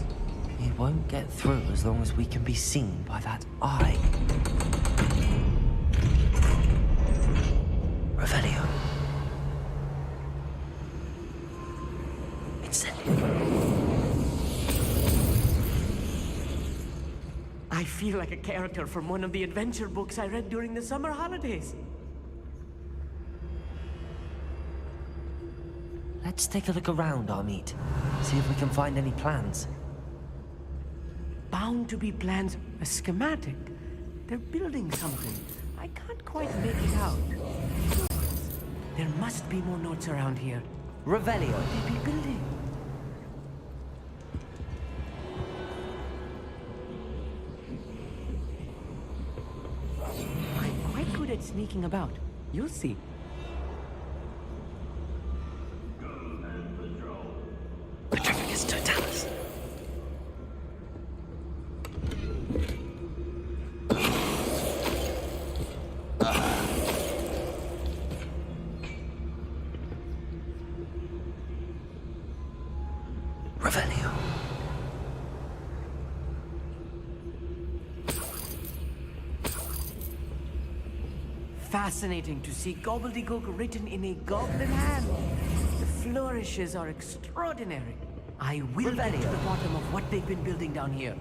We won't get through as long as we can be seen by that eye. Revelio. I feel like a character from one of the adventure books I read during the summer holidays. Let's take a look around, Amit. See if we can find any plans. Bound to be plans, a schematic. They're building something. I can't quite make it out. There must be more notes around here. Revelio. What they be building? I'm quite good at sneaking about. You'll see. Petrificus totalis. Revelio. Fascinating to see gobbledygook written in a goblin hand. The flourishes are extraordinary. I will get to the bottom of what they've been building down here.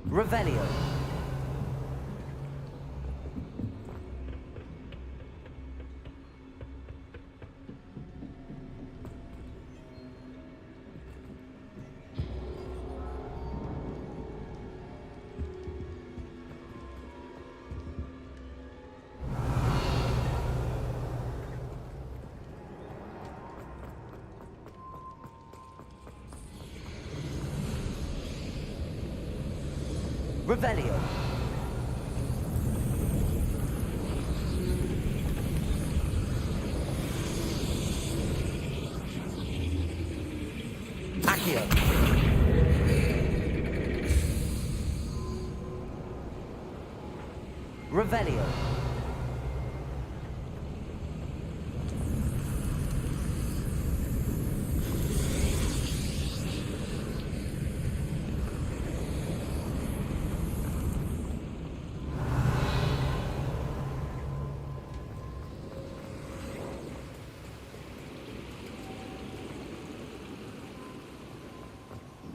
Revelio. Revelio. Accio. Revelio.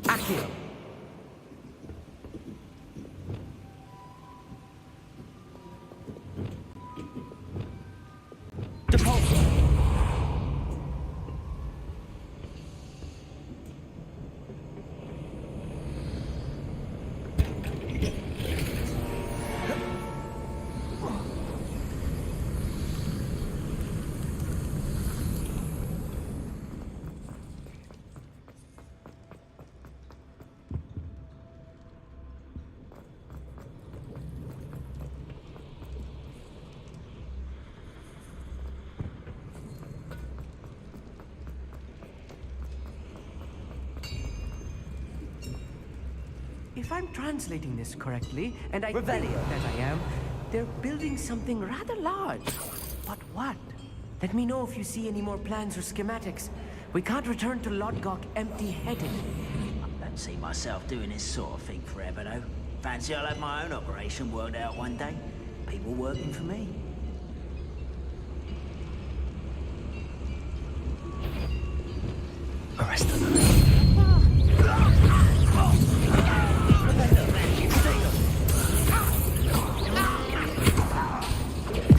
Accio. Depulso. If I'm translating this correctly, and I think Revelio. that I am, they're building something rather large. But what? Let me know if you see any more plans or schematics. We can't return to Lodgok empty-headed. I don't see myself doing this sort of thing forever, though. Fancy I'll have my own operation worked out one day. People working for me. Arrest them.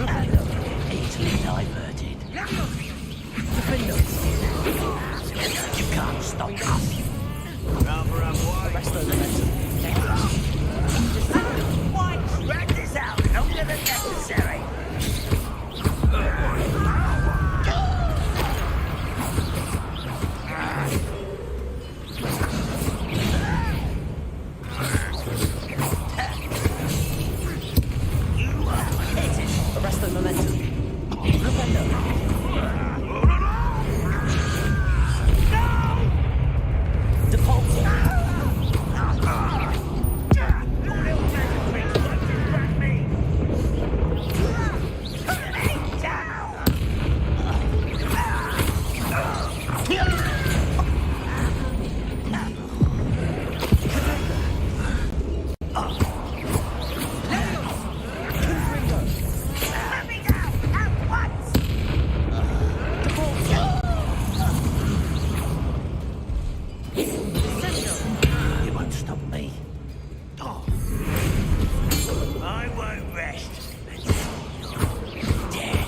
Revelio. momentum. You won't stop me. Oh. I won't rest until you're dead.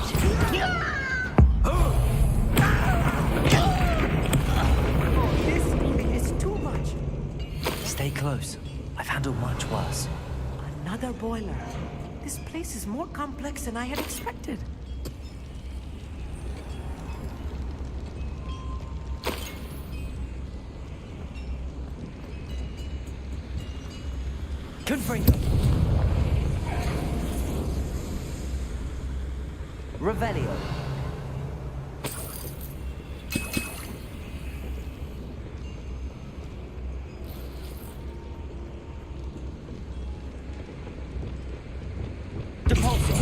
This is too much. Stay close. I've handled much worse. Another boiler. This place is more complex than I had expected. Confringo. Revelio. Depulso.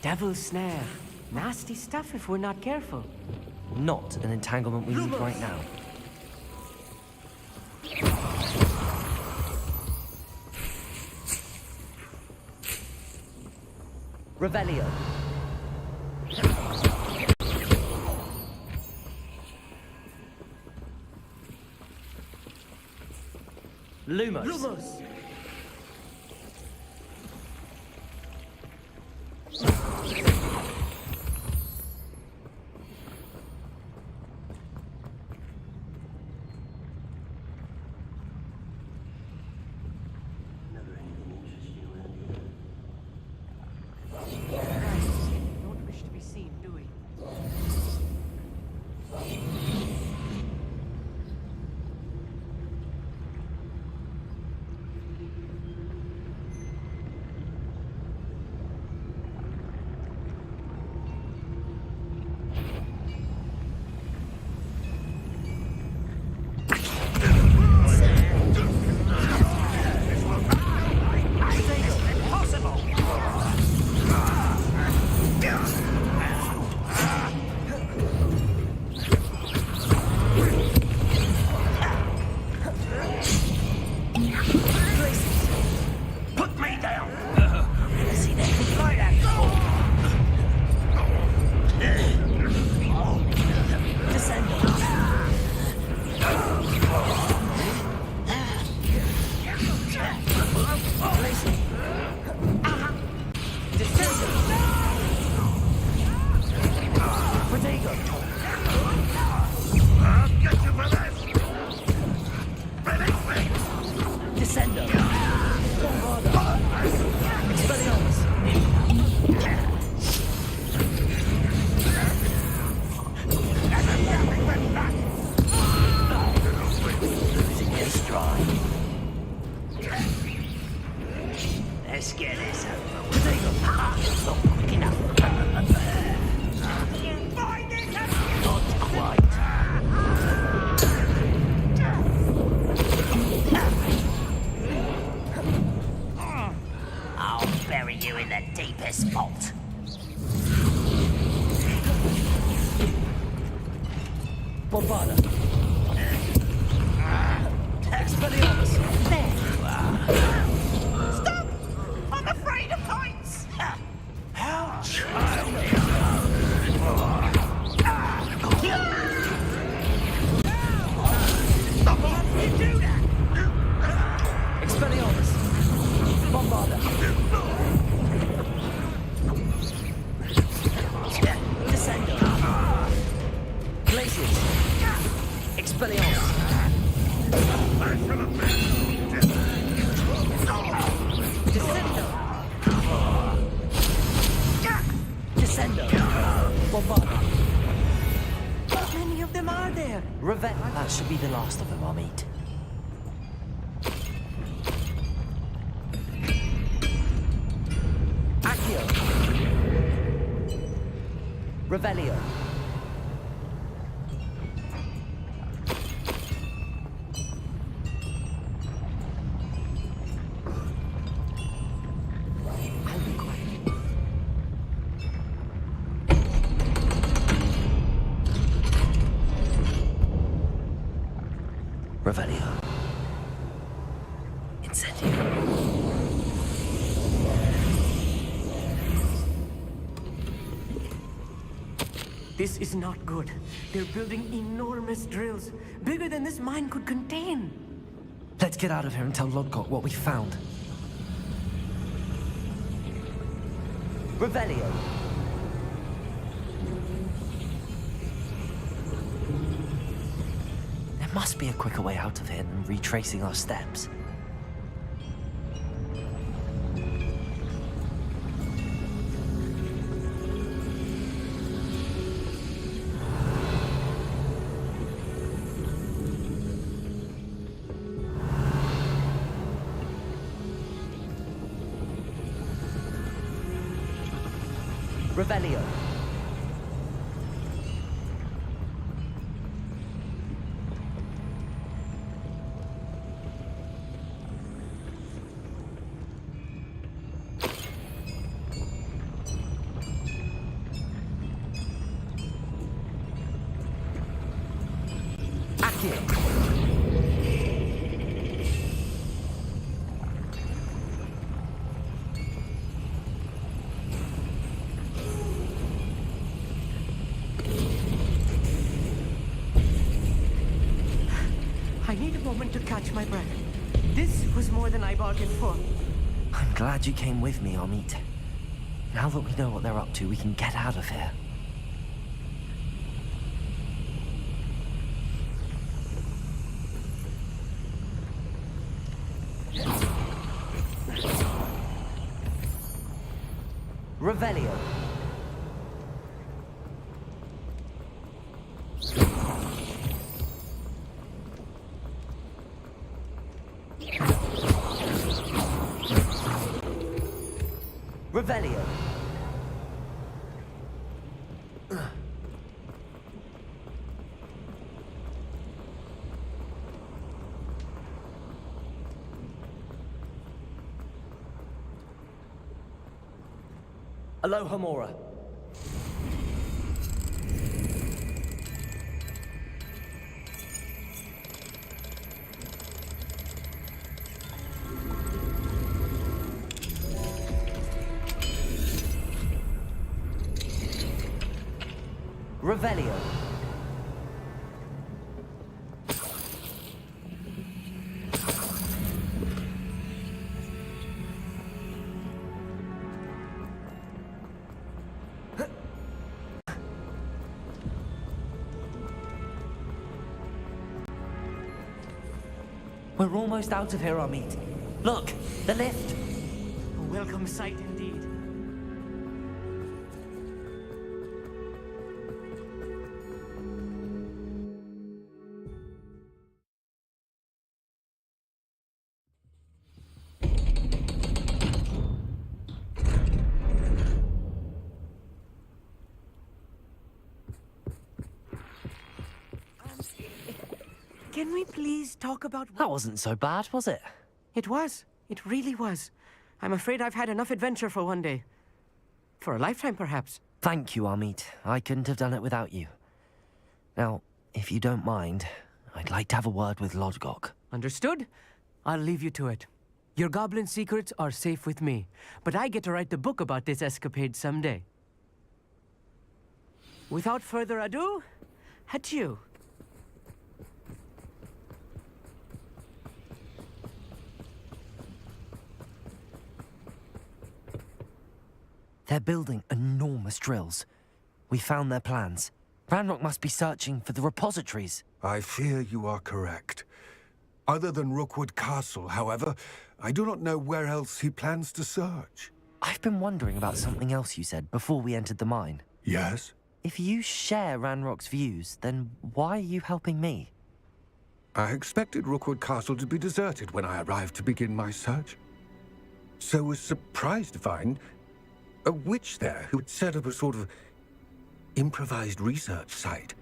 Devil's snare. Nasty stuff if we're not careful. Not an entanglement we need right now. Revelio. Lumos. Lumos! Don't wish to be seen, do we? Bombarda. Expelliarmus. There you are. Stop! I'm afraid of heights! How How did you do that? Expelliarmus. Bombarda. Descendo. Glaciers. Expelliarmus. Descendo. Descendo. Bombarda. How many of them are there? That should be the last of them, I'll meet. Accio. Revelio. I'll be quiet. Revelio. Incendio. This is not good. They're building enormous drills, bigger than this mine could contain. Let's get out of here and tell Lodgok what we found. Revelio. There must be a quicker way out of here than retracing our steps. Revelio. Accio. I need a moment to catch my breath. This was more than I bargained for. I'm glad you came with me, Amit. Now that we know what they're up to, we can get out of here. Revelio. Revelio. Aloha Mora. Revelio. We're almost out of here, Amit. Look, the lift. A welcome sight indeed. Can we please talk about... That wasn't so bad, was it? It was. It really was. I'm afraid I've had enough adventure for one day. For a lifetime, perhaps. Thank you, Amit. I couldn't have done it without you. Now, if you don't mind, I'd like to have a word with Lodgok. Understood? I'll leave you to it. Your goblin secrets are safe with me, but I get to write the book about this escapade someday. Without further ado, adieu. They're building enormous drills. We found their plans. Ranrock must be searching for the repositories. I fear you are correct. Other than Rookwood Castle, however, I do not know where else he plans to search. I've been wondering about something else you said before we entered the mine. Yes? If you share Ranrock's views, then why are you helping me? I expected Rookwood Castle to be deserted when I arrived to begin my search. So was surprised to find a witch there who had set up a sort of improvised research site.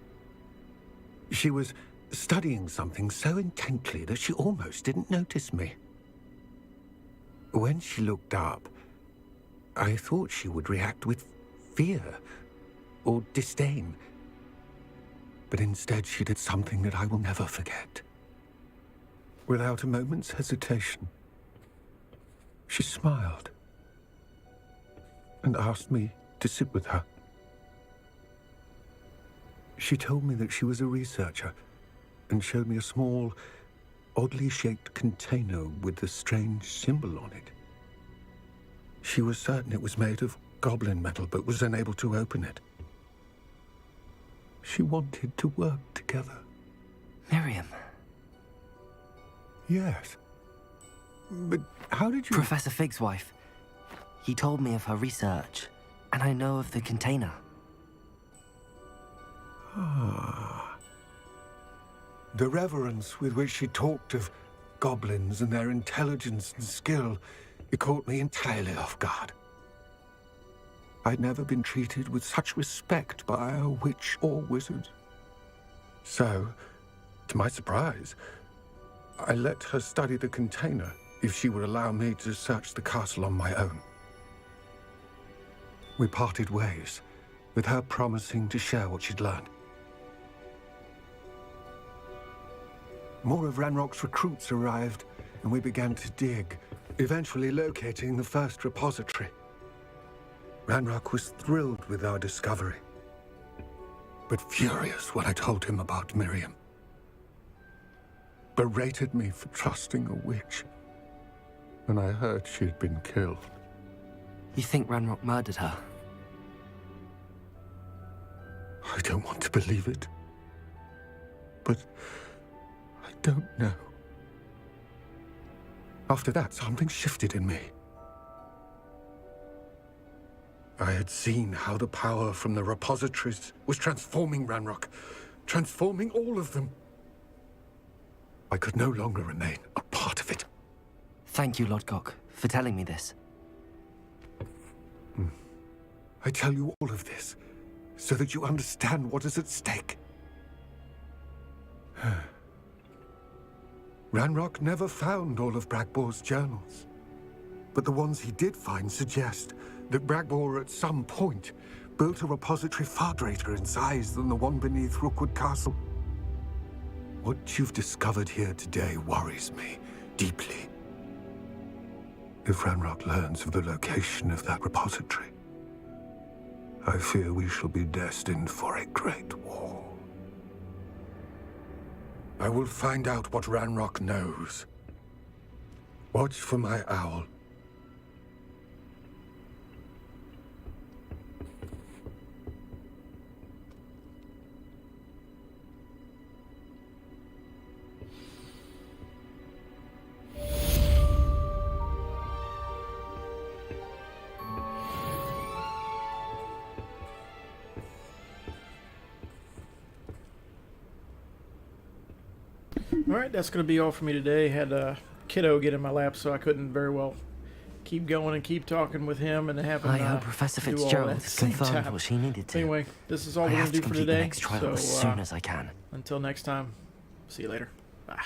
She was studying something so intently that she almost didn't notice me. When she looked up, I thought she would react with fear or disdain. But instead she did something that I will never forget. Without a moment's hesitation, she smiled and asked me to sit with her. She told me that she was a researcher and showed me a small, oddly shaped container with a strange symbol on it. She was certain it was made of goblin metal, but was unable to open it. She wanted to work together. Miriam. Yes. But how did you... Professor Fig's wife. He told me of her research, and I know of the container. Ah. The reverence with which she talked of goblins and their intelligence and skill, it caught me entirely off guard. I'd never been treated with such respect by a witch or wizard. So, to my surprise, I let her study the container if she would allow me to search the castle on my own. We parted ways, with her promising to share what she'd learned. More of Ranrock's recruits arrived, and we began to dig, eventually locating the first repository. Ranrock was thrilled with our discovery, but furious when I told him about Miriam. Berated me for trusting a witch when I heard she had been killed. You think Ranrock murdered her? I don't want to believe it, but I don't know. After that, something shifted in me. I had seen how the power from the repositories was transforming Ranrock, transforming all of them. I could no longer remain a part of it. Thank you, Lodgok, for telling me this. I tell you all of this so that you understand what is at stake. Ranrock never found all of Bragbor's journals, but the ones he did find suggest that Bragbor at some point built a repository far greater in size than the one beneath Rookwood Castle. What you've discovered here today worries me deeply. If Ranrock learns of the location of that repository, I fear we shall be destined for a great war. I will find out what Ranrock knows. Watch for my owl. Alright, that's going to be all for me today. Had a kiddo get in my lap, so I couldn't very well keep going and keep talking with him and having I hope Professor do all that Fitzgerald at the same confirmed time. what she needed to. Anyway, this is all I we're going have to to do for complete the today. next trial So, as soon as I can. until next time, see you later. Bye.